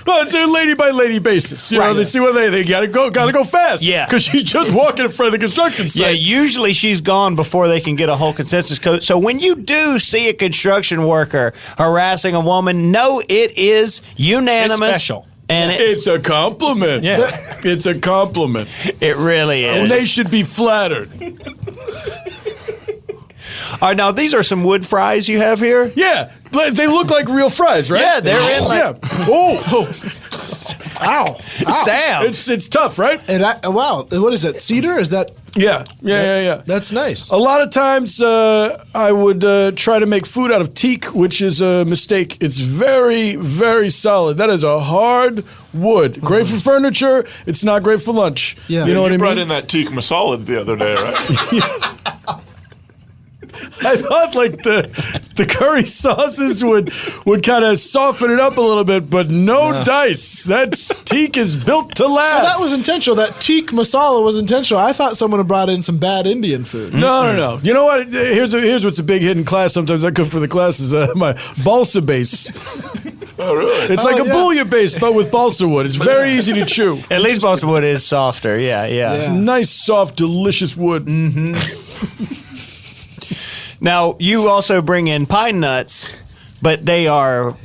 Well, it's a lady by lady basis. They see what they gotta go fast. Yeah, because she's just walking in front of the construction site. Yeah, usually she's gone before they can get a whole consensus code. So when you do see a construction worker harassing a woman, know it is unanimous. It's special. And it's a compliment. Yeah. It's a compliment. It really is. And they should be flattered. All right, now these are some wood fries you have here. Yeah, they look like real fries, right? Yeah, they're in like... Yeah. Oh. Ow. Sam. It's tough, right? And wow, what is it? Cedar? Is that... Yeah. That's nice. A lot of times I would try to make food out of teak, which is a mistake. It's very, very solid. That is a hard wood. Great for furniture. It's not great for lunch. Yeah. You know what I mean? You brought in that teak masala the other day, right? I thought like the curry sauces would kind of soften it up a little bit, but no dice. That's teak is built to last. So that was intentional. That teak masala was intentional. I thought someone had brought in some bad Indian food. No. You know what? Here's what's a big hidden class. Sometimes I cook for the classes. My balsa base. Oh, really? It's like a bouillabaisse, but with balsa wood. It's very easy to chew. At least balsa wood is softer. Yeah. It's nice, soft, delicious wood. Now, you also bring in pine nuts, but they are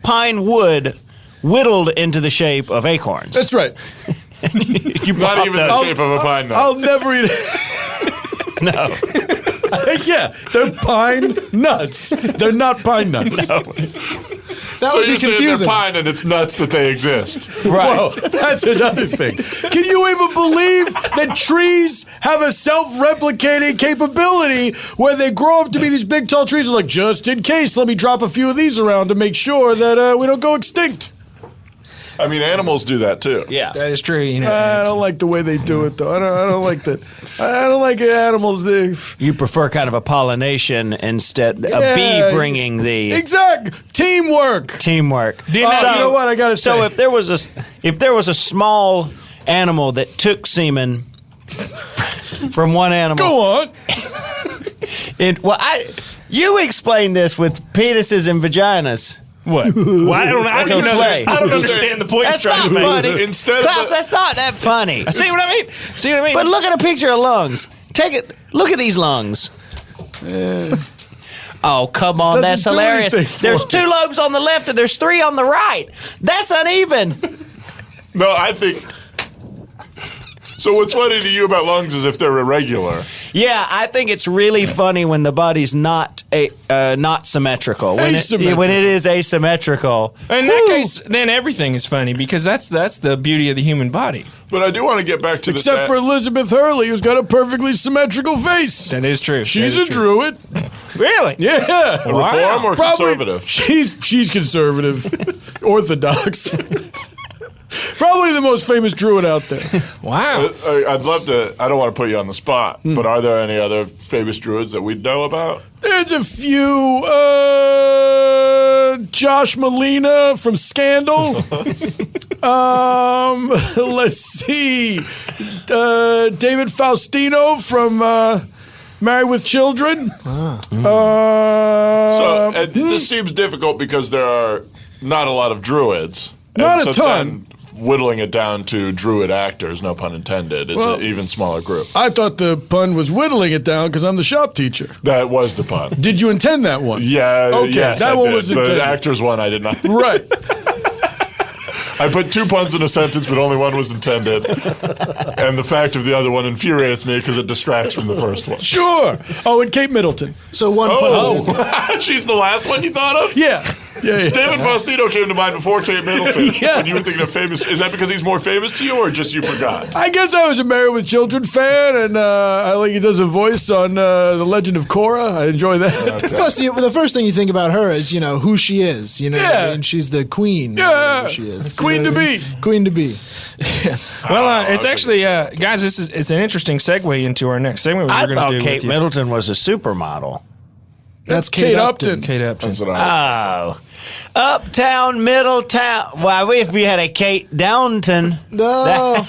pine wood whittled into the shape of acorns. That's right. Not even the shape of a pine nut. I'll never eat it. No. Yeah, they're pine nuts. They're not pine nuts. No. That So would be you're saying they're confusing. pine and it's nuts that they exist. Right. Well, that's another thing. Can you even believe that trees have a self-replicating capability where they grow up to be these big, tall trees? Are like, just in case, let me drop a few of these around to make sure that we don't go extinct. I mean, animals do that too. Yeah. That is true. You know, I don't like the way they do it, though. I don't like that. I don't like animals. You prefer kind of a pollination instead, a Yeah. bee bringing the Exact teamwork. teamwork. You know what I gotta say? So if there was a small animal that took semen from one animal, Go on. you explain this with penises and vaginas. what? Well, I don't play. understand the point That's you're trying not to make. funny. Instead of Klaus, the- that's not that funny. See what I mean? See what I mean? But look at a picture of lungs. Take it. Look at these lungs. Oh, come on. Doesn't That's do hilarious. anything for There's me. 2 lobes on the left and there's 3 on the right. That's uneven. No, I think. So what's funny to you about lungs is if they're irregular. Yeah, I think it's really funny when the body's not symmetrical. Asymmetrical. When it is asymmetrical. In that case, then everything is funny because that's the beauty of the human body. But I do want to get back to Except for Elizabeth Hurley, who's got a perfectly symmetrical face. That is true. She's That a is true. druid. Really? Yeah. reform or conservative. She's conservative, orthodox. Probably the most famous druid out there. Wow. I'd love to. I don't want to put you on the spot, but are there any other famous druids that we know about? There's a few. Josh Molina from Scandal. Let's see. David Faustino from Married with Children. So this seems difficult because there are not a lot of druids. Not And a so ton. then whittling it down to druid actors, no pun intended, is Well- an even smaller group. I thought the pun was whittling it down because I'm the shop teacher. That was the pun. Did you intend that one? Yeah. Okay, yes, that I one did. was intended. The actors one, I did not. Right. I put 2 puns in a sentence, but only one was intended. And the fact of the other one infuriates me because it distracts from the first one. Sure. Oh, and Kate Middleton. So one pun. Oh, she's the last one you thought of? Yeah. Yeah. David Faustino came to mind before Kate Middleton. Yeah. When you were thinking of famous, is that because he's more famous to you, or just you forgot? I guess I was a Married with Children fan, and I think he does a voice on The Legend of Korra. I enjoy that. Plus, the first thing you think about her is, who she is. Yeah. And she's the queen. Yeah. She is. Queen to be. Queen to be. Well, it's actually, guys, it's an interesting segue into our next segment. I We're going thought to do Kate with you. Middleton was a supermodel. That's Kate Upton. Kate Upton. That's what I Oh. Uptown, Middletown. Why, if we had a Kate Downton. No,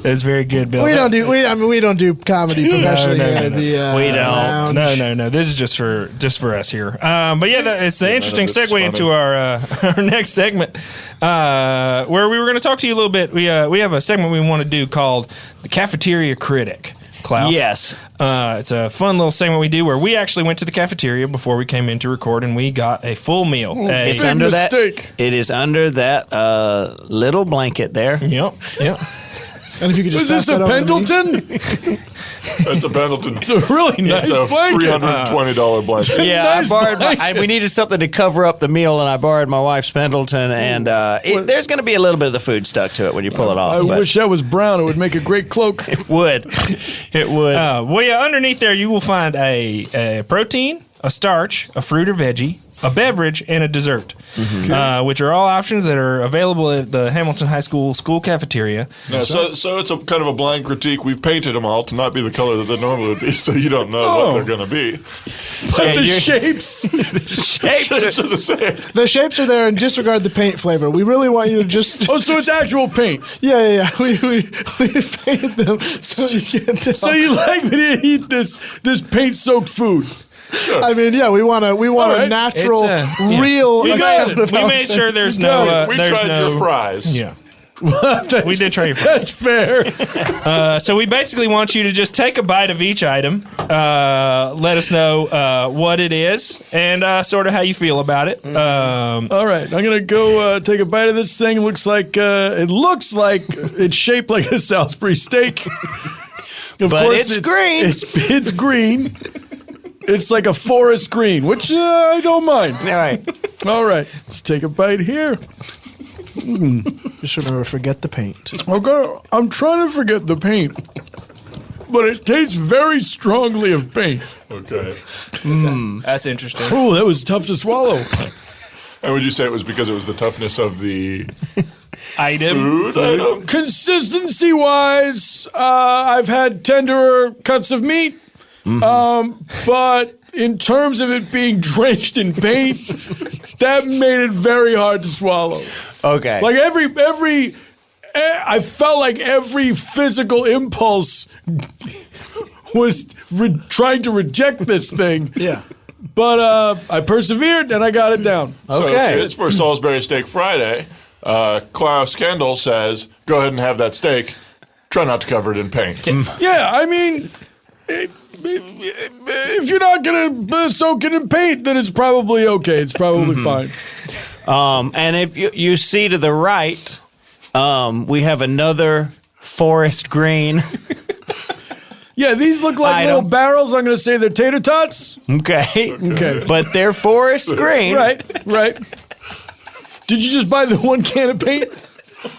That's very good, Bill. we don't do. We don't do comedy professionally no, here no, at the. We don't. lounge. No. This is just for us here. But yeah, it's an interesting this is segue into our our next segment, where we were going to talk to you a little bit. We have a segment we want to do called the Cafeteria Critic. Klaus. Yes. It's a fun little segment we do where we actually went to the cafeteria before we came in to record, and we got a full meal. It's Big under mistake. that. It is under that little blanket there. Yep. And if you could just Was this pass a that over to me. Pendleton? That's a Pendleton. It's a really nice It's a blanket. $320 blanket. Yeah, Nice I borrowed. blanket. We needed something to cover up the meal, and I borrowed my wife's Pendleton. And there's going to be a little bit of the food stuck to it when you pull it off. I but wish that was brown. It would make a great cloak. it would. It would. Well, yeah, underneath there you will find a protein, a starch, a fruit or veggie, a beverage, and a dessert, which are all options that are available at the Hamilton High School cafeteria. No, so it's a kind of a blind critique. We've painted them all to not be the color that they normally would be, so you don't know what they're going to be. But the you're- shapes. Shapes are- Shapes are the same. The shapes are there, and disregard the paint flavor. We really want you to just. Oh, so it's actual paint. Yeah. We painted them so you can't tell. So you like me to eat this paint-soaked food? I mean, yeah, we want a right. natural, It's a- real. You got account it. of We how made it's- sure there's You got no. it. We there's tried no, your fries. Yeah. We did try your That's fair. So we basically want you to just take a bite of each item, let us know what it is, and sort of how you feel about it. All right, I'm gonna go take a bite of this thing. It looks like it's shaped like a Salisbury steak. Of But course, it's green. It's green. It's like a forest green, which I don't mind. All right. All right, let's take a bite here. Just remember, forget the paint. Okay, I'm trying to forget the paint, but it tastes very strongly of paint. Okay. That's interesting. Oh, that was tough to swallow. And would you say it was because it was the toughness of the Item. food item? Consistency wise, I've had tenderer cuts of meat, but in terms of it being drenched in paint, that made it very hard to swallow. Okay. Like I felt like every physical impulse was trying to reject this thing. Yeah. But I persevered and I got it down. So, Okay. kids, for Salisbury Steak Friday, Klaus Kendall says, go ahead and have that steak. Try not to cover it in paint. Yeah, I mean, if you're not going to soak it in paint, then it's probably okay. It's probably fine. And if you see to the right, we have another forest green. Yeah, these look like Item. little barrels. I'm going to say they're tater tots. Okay. Okay. But they're forest green. Right. Did you just buy the one can of paint?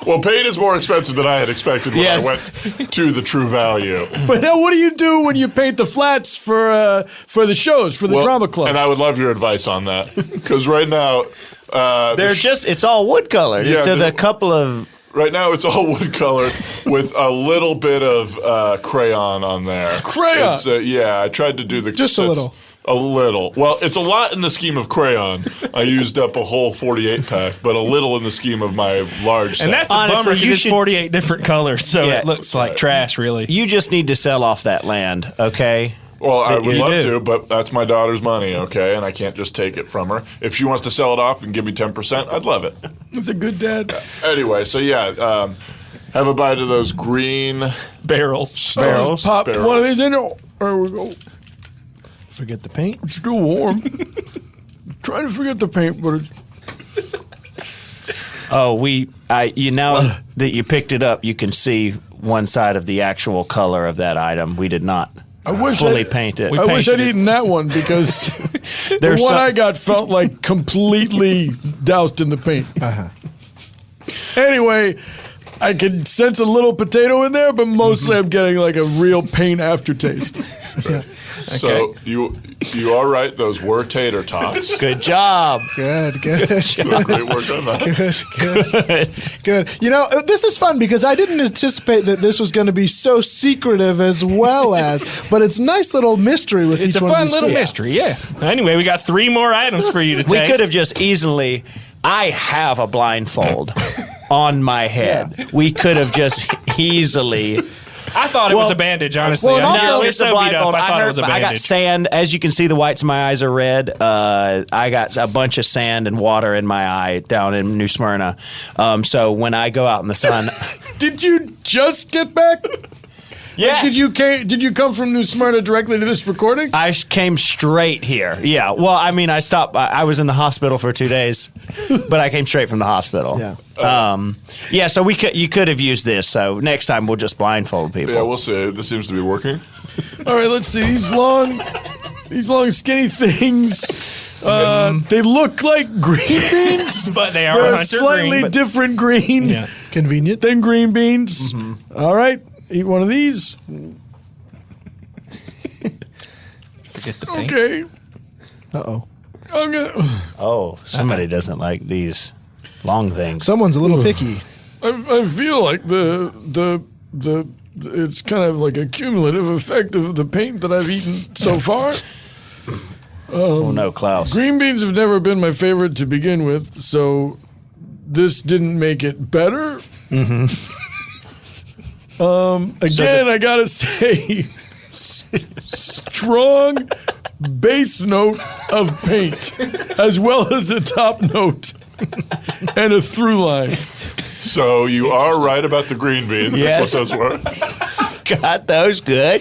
Well, paint is more expensive than I had expected when Yes. I went to the True Value. But now what do you do when you paint the flats for the shows, for the drama club? And I would love your advice on that. Because right now, They're it's all wood colored. Yeah, It's a the- couple of. right now it's all wood colored with a little bit of crayon on there. Crayon? It's, yeah, I tried to do the Just a little. A little. Well, it's a lot in the scheme of crayon. I used up a whole 48 pack, but a little in the scheme of my large set. And that's a Honestly, bummer you because it's should- 48 different colors, so Yeah. it looks like trash, really. You just need to sell off that land, okay? Well, I would You love do. to, but that's my daughter's money, okay? And I can't just take it from her. If she wants to sell it off and give me 10%, I'd love it. It's a good dad. Anyway, so yeah, have a bite of those green Barrels. Just pop Barrels. one of these in there. There we go. Forget the paint. It's still warm. Trying to forget the paint, but it's... Oh, now that you picked it up, you can see one side of the actual color of that item. We did not I wish fully I- paint it. I wish I'd painted it. eaten that one because the There's one some- I got felt like completely doused in the paint. Anyway, I can sense a little potato in there, but mostly I'm getting like a real paint aftertaste. So you are right. Those were tater tots. Good job. Good. Great work on that. Good. You know, this is fun because I didn't anticipate that this was going to be so secretive as well as, but it's nice little mystery with It's each a one of fun these little foods. mystery, yeah. Anyway, we got 3 more items for you to We taste. could have just easily. I have a blindfold on my head. We could have just easily. I thought it was Well- a bandage, honestly. well, I also- know No, you're it's a so beat up, blindfold. I thought it was a I got bandage. sand. As you can see, the whites of my eyes are red. I got a bunch of sand and water in my eye down in New Smyrna. So when I go out in the sun, Did you just get back? yes, Did you come from New Smyrna directly to this recording? I came straight here. Yeah. Well, I mean, I stopped. I was in the hospital for 2 days, but I came straight from the hospital. Yeah. Yeah. So you could have used this. So next time we'll just blindfold people. Yeah, we'll see. This seems to be working. All right, let's see. These long skinny things. They look like green beans, But they are they're a hunter slightly green. But, different green yeah. Convenient. than green beans. All right, eat one of these. Forget the paint. Okay, Uh-oh. I'm gonna. Oh, somebody doesn't like these long things. Someone's a little picky. I feel like the it's kind of like a cumulative effect of the paint that I've eaten so far. Oh no, Klaus. Green beans have never been my favorite to begin with, so this didn't make it better. Again, I gotta say, strong base note of paint, as well as a top note and a through line. So you are right about the green beans. Yes. That's what those were. Got those. Good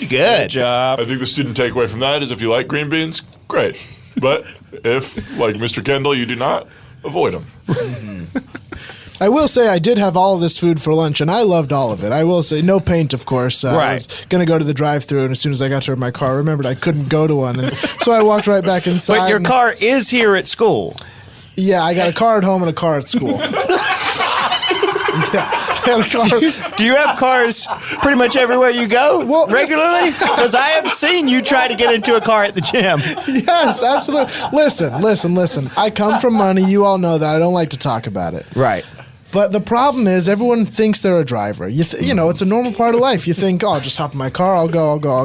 job. I think the student takeaway from that is if you like green beans, great. But if, like Mr. Kendall, you do not, avoid them. I will say I did have all of this food for lunch, and I loved all of it. I will say no paint, of course. I Right. was going to go to the drive-thru, and as soon as I got to my car, I remembered I couldn't go to one, and so I walked right back inside. But your and- car is here at school. Yeah, I got a car at home and a car at school. Yeah, I had a car. Do you have cars pretty much everywhere you go regularly? Because I have seen you try to get into a car at the gym. Yes, absolutely. Listen. I come from money. You all know that. I don't like to talk about it. Right. But the problem is everyone thinks they're a driver. You know, it's a normal part of life. You think, oh, I'll just hop in my car. I'll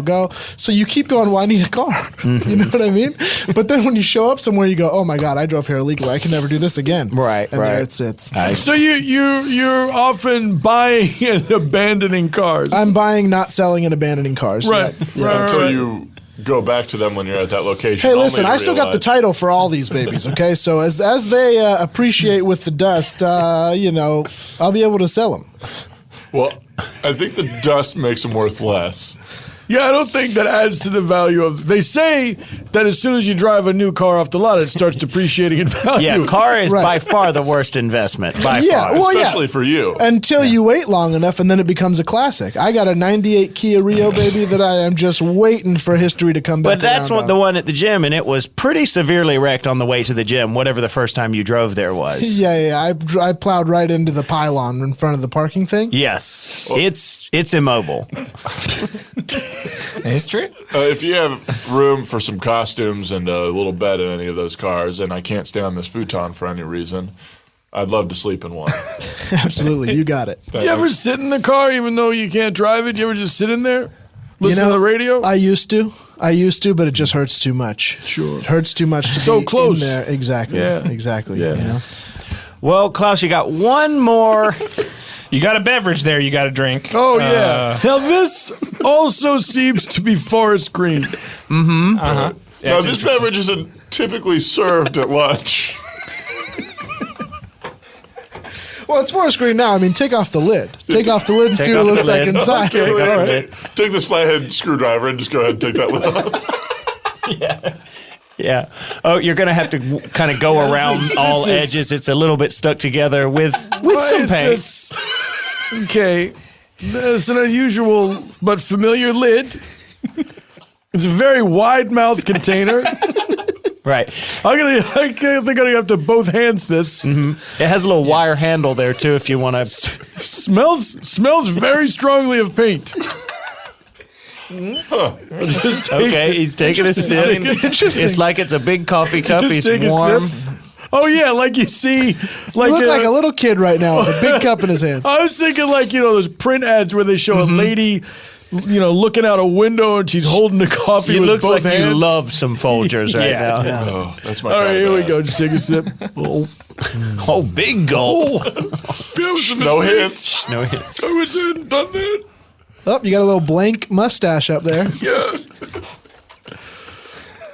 go. So you keep going, well, I need a car. Mm-hmm. You know what I mean? But then when you show up somewhere, you go, oh, my God, I drove here illegally. I can never do this again. Right, and right. there it sits. So you're often buying and abandoning cars. I'm buying, not selling, and abandoning cars. Right. Yeah. Right. Until you go back to them when you're at that location. Hey, only listen, to I still got the realize- title for all these babies, okay? So as they appreciate with the dust, you know, I'll be able to sell them. Well, I think the dust makes them worth less. Yeah, I don't think that adds to the value of. They say that as soon as you drive a new car off the lot, it starts depreciating in value. Yeah, car is Right. by far the worst investment. By Yeah, far. well, Especially for you. Until you wait long enough, and then it becomes a classic. I got a 98 Kia Rio, baby, that I am just waiting for history to come back But that's around what the on. one at the gym, and it was pretty severely wrecked on the way to the gym, whatever the first time you drove there was. Yeah. I plowed right into the pylon in front of the parking thing. Yes, it's immobile. It's true. If you have room for some costumes and a little bed in any of those cars, and I can't stay on this futon for any reason, I'd love to sleep in one. Absolutely, you got it. Do you ever sit in the car even though you can't drive it? Do you ever just sit in there? Listen to the radio? I used to, but it just hurts too much. Sure. It hurts too much to So be close. in there. Exactly. Yeah. Exactly. Yeah. You know? Well, Klaus, you got one more. You got a beverage there you got to drink. Oh, yeah. Now, this also seems to be forest green. Now, this beverage isn't typically served at lunch. Well, it's forest green now. I mean, take off the lid. Take off the lid and Take see what off it the looks like lid. inside. Okay, all right. Take this flathead screwdriver and just go ahead and take that lid off. Yeah. Oh, you're going to have to kind of go around this all is- edges. It's a little bit stuck together with Why some is paint. this- Okay. It's an unusual but familiar lid. It's a very wide mouth container. Right. I think I'm gonna have to both hands this. It has a little wire handle there too if you want to. Smells very strongly of paint. Just take- Okay, he's taking a sip. It's like it's a big coffee cup. just He's take a warm. sip. Oh yeah, like you see, like You look like a little kid right now with a big cup in his hands. I was thinking like those print ads where they show a lady, looking out a window and she's holding the coffee It with looks both like hands. you love some Folgers right Yeah. now. Oh, that's my All right, kind here of we bad. go. Just take a sip. Oh, Oh, big gulp. that was a No mistake. hints. No hits. I wish I hadn't done that. Oh, you got a little blank mustache up there. Yeah.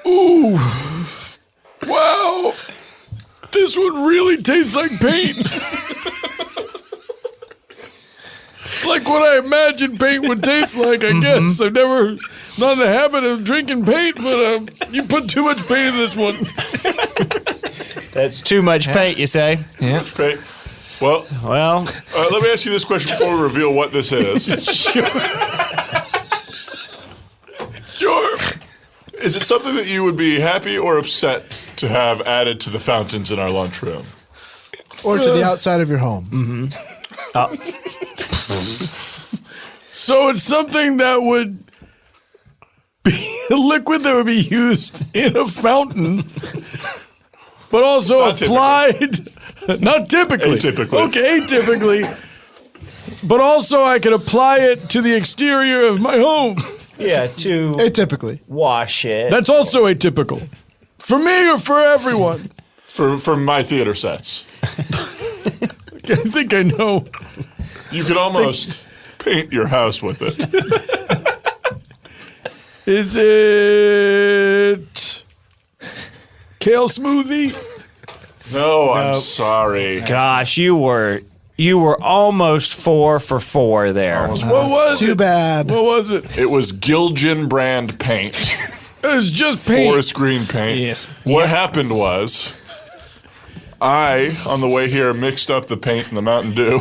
Ooh. Wow. This one really tastes like paint. Like what I imagined paint would taste like, I guess. I've never, not in the habit of drinking paint, but you put too much paint in this one. That's too much paint, you say? Yeah. Okay. Well, Well, let me ask you this question before we reveal what this is. Sure. Is it something that you would be happy or upset to have added to the fountains in our lunchroom? Or to the outside of your home. So it's something that would be a liquid that would be used in a fountain, but also Not typically. applied. Not typically. Atypically. Okay, atypically. But also I could apply it to the exterior of my home. yeah, to Atypically. wash it. That's also atypical. For me or for everyone? For my theater sets. I think I know. You could almost paint your house with it. Is it Kale smoothie? No, I'm sorry. Gosh, you were almost 4 for 4 there. What was it? Too bad. What was it? It was Gilgen brand paint. It was just paint. Forest green paint. Yes. What happened was, I, on the way here, mixed up the paint and the Mountain Dew.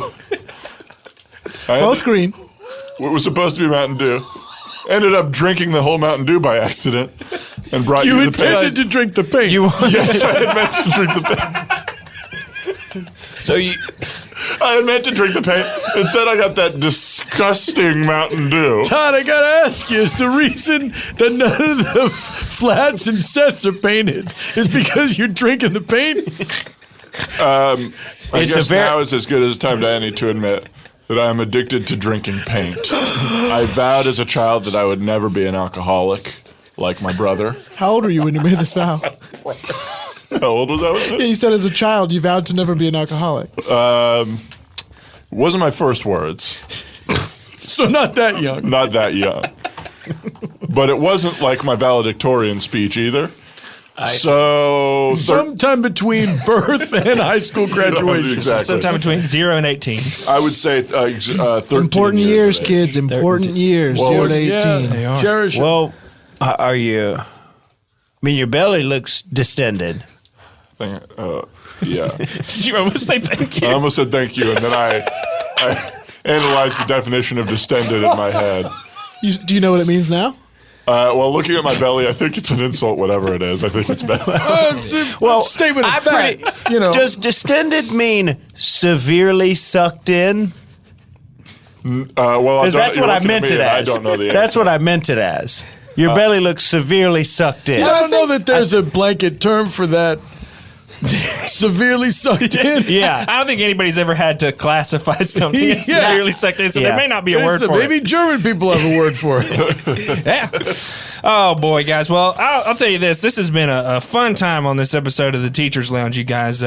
Both green. What was supposed to be Mountain Dew. Ended up drinking the whole Mountain Dew by accident and brought You you the paint. intended to drink the paint. Yes, I had meant to drink the paint. So you. I had meant to drink the paint. Instead, I got that disgusting Mountain Dew. Todd, I gotta ask you, is the reason that none of the flats and sets are painted is because you're drinking the paint? I It's guess a very- now is as good as time to any to admit that I am addicted to drinking paint. I vowed as a child that I would never be an alcoholic like my brother. How old were you when you made this vow? How old was I? Yeah, you said as a child you vowed to never be an alcoholic. Wasn't my first words. So not that young. Not that young. But it wasn't like my valedictorian speech either. So Sometime between birth and high school graduation. Exactly. Sometime between 0 and 18. I would say 13 Important years, of age. kids. Important years. Well, 0 to Yeah, 18. cherish it. Well, are you? I mean, your belly looks distended. Yeah. Did you almost say thank I you? almost said thank you, and then I analyzed the definition of distended in my head. Do you know what it means now? Well, looking at my belly, I think it's an insult, whatever it is. I think it's bad. Well, statement of fact. Does distended mean severely sucked in? Well, Because that's what I meant it as. I don't know the answer. That's what I meant it as. Your belly looks severely sucked in. I don't know that there's a blanket term for that. Severely sucked in. Yeah. I don't think anybody's ever had to classify something as Yeah. severely sucked in, so Yeah. there may not be a word for Maybe it. German people have a word for it. Yeah. Oh, boy, guys. Well, I'll tell you this. This has been a fun time on this episode of the Teacher's Lounge, you guys.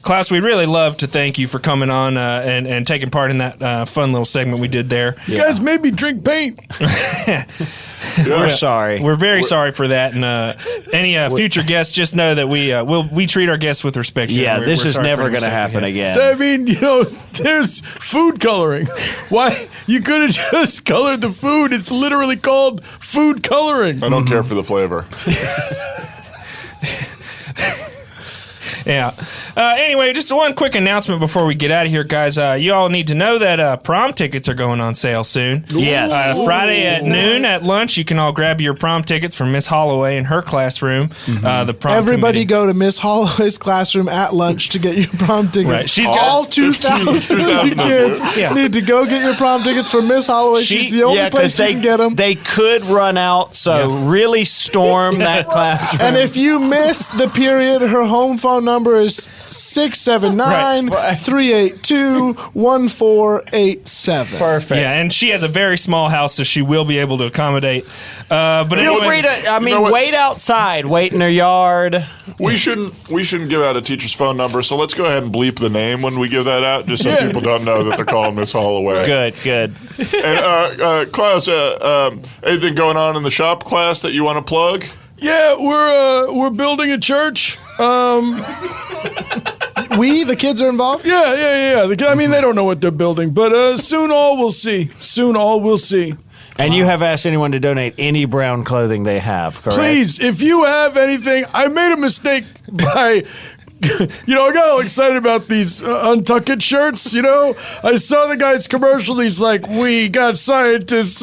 Klaus, we'd really love to thank you for coming on and taking part in that fun little segment we did there. You guys made me drink paint. We're sorry. We're very sorry for that. And any future guests, just know that we treat our guests with respect. here. Yeah, We're this is sorry for never the going to mistake we happen had. again. I mean, there's food coloring. Why? You could have just colored the food. It's literally called food coloring. I don't care for the flavor. Yeah. Anyway, just one quick announcement before we get out of here, guys. You all need to know that prom tickets are going on sale soon. Yes. Friday at noon at lunch, you can all grab your prom tickets from Miss Holloway in her classroom. The prom Everybody committee. go to Miss Holloway's classroom at lunch to get your prom tickets. Right. She's all got 2,000 kids Yeah. need to go get your prom tickets from Miss Holloway. She's the only place you can get them. They could run out, so really storm that classroom. And if you miss the period, her home phone number is 679-382-1487. Perfect. Yeah, and she has a very small house, so she will be able to accommodate. But Feel anyway, free to, I mean, know what? wait outside, wait in their yard. We shouldn't give out a teacher's phone number, so let's go ahead and bleep the name when we give that out, just so people don't know that they're calling Miss Holloway. Good. And Klaus, anything going on in the shop class that you want to plug? Yeah, we're building a church. The kids are involved? Yeah. I mean, they don't know what they're building, but soon all will see. And you have asked anyone to donate any brown clothing they have, correct? Please, if you have anything, I made a mistake by. I got all excited about these Untucked shirts, I saw the guy's commercial. He's like, we got scientists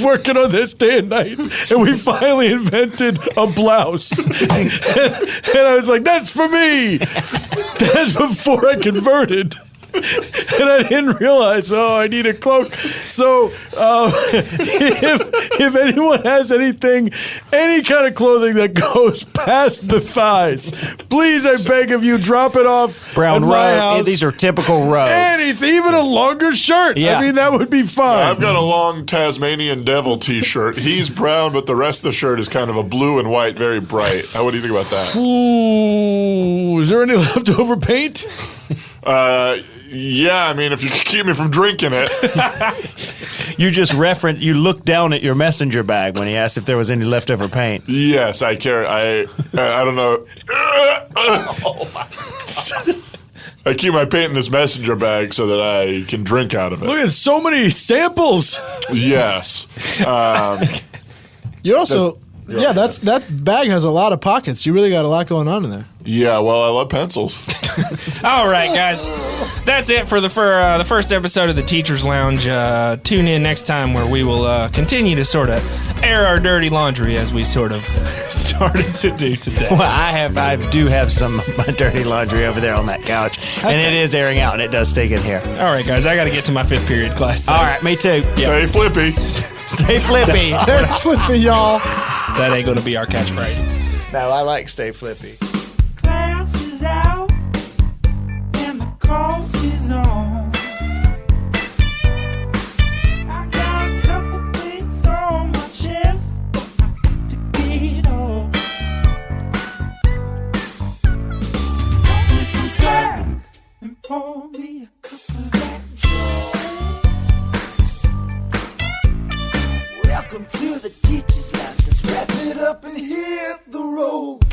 working on this day and night, and we finally invented a blouse. and I was like, that's for me. That's before I converted. And I didn't realize, I need a cloak. So if anyone has anything, any kind of clothing that goes past the thighs, please, I beg of you, drop it off Brown at my robe. house. These are typical robes. Anything, even a longer shirt. Yeah. I mean, that would be fine. I've got a long Tasmanian Devil T-shirt. He's brown, but the rest of the shirt is kind of a blue and white, very bright. What do you think about that? Ooh, is there any leftover paint? Yeah, I mean, if you could keep me from drinking it. You looked down at your messenger bag when he asked if there was any leftover paint. Yes, I carry. I don't know. I keep my paint in this messenger bag so that I can drink out of it. Look at so many samples. Yes. You're also, that bag has a lot of pockets. You really got a lot going on in there. Yeah, well, I love pencils. All right, guys. That's it for the first episode of the Teacher's Lounge. Tune in next time where we will continue to sort of air our dirty laundry as we sort of started to do today. Well, I do have some of my dirty laundry over there on that couch, and it is airing out, and it does stink in here. All right, guys. I got to get to my 5th period class. So. All right, me too. Stay flippy. Stay flippy. Stay flippy, y'all. That ain't going to be our catchphrase. No, I like stay flippy. Class is out and the cold is on. I got a couple things on my chest, but I got to get off. Cut me some slack and pour me a cup of that joy. Welcome to the Teacher's Lounge. Let's wrap it up and hit the road.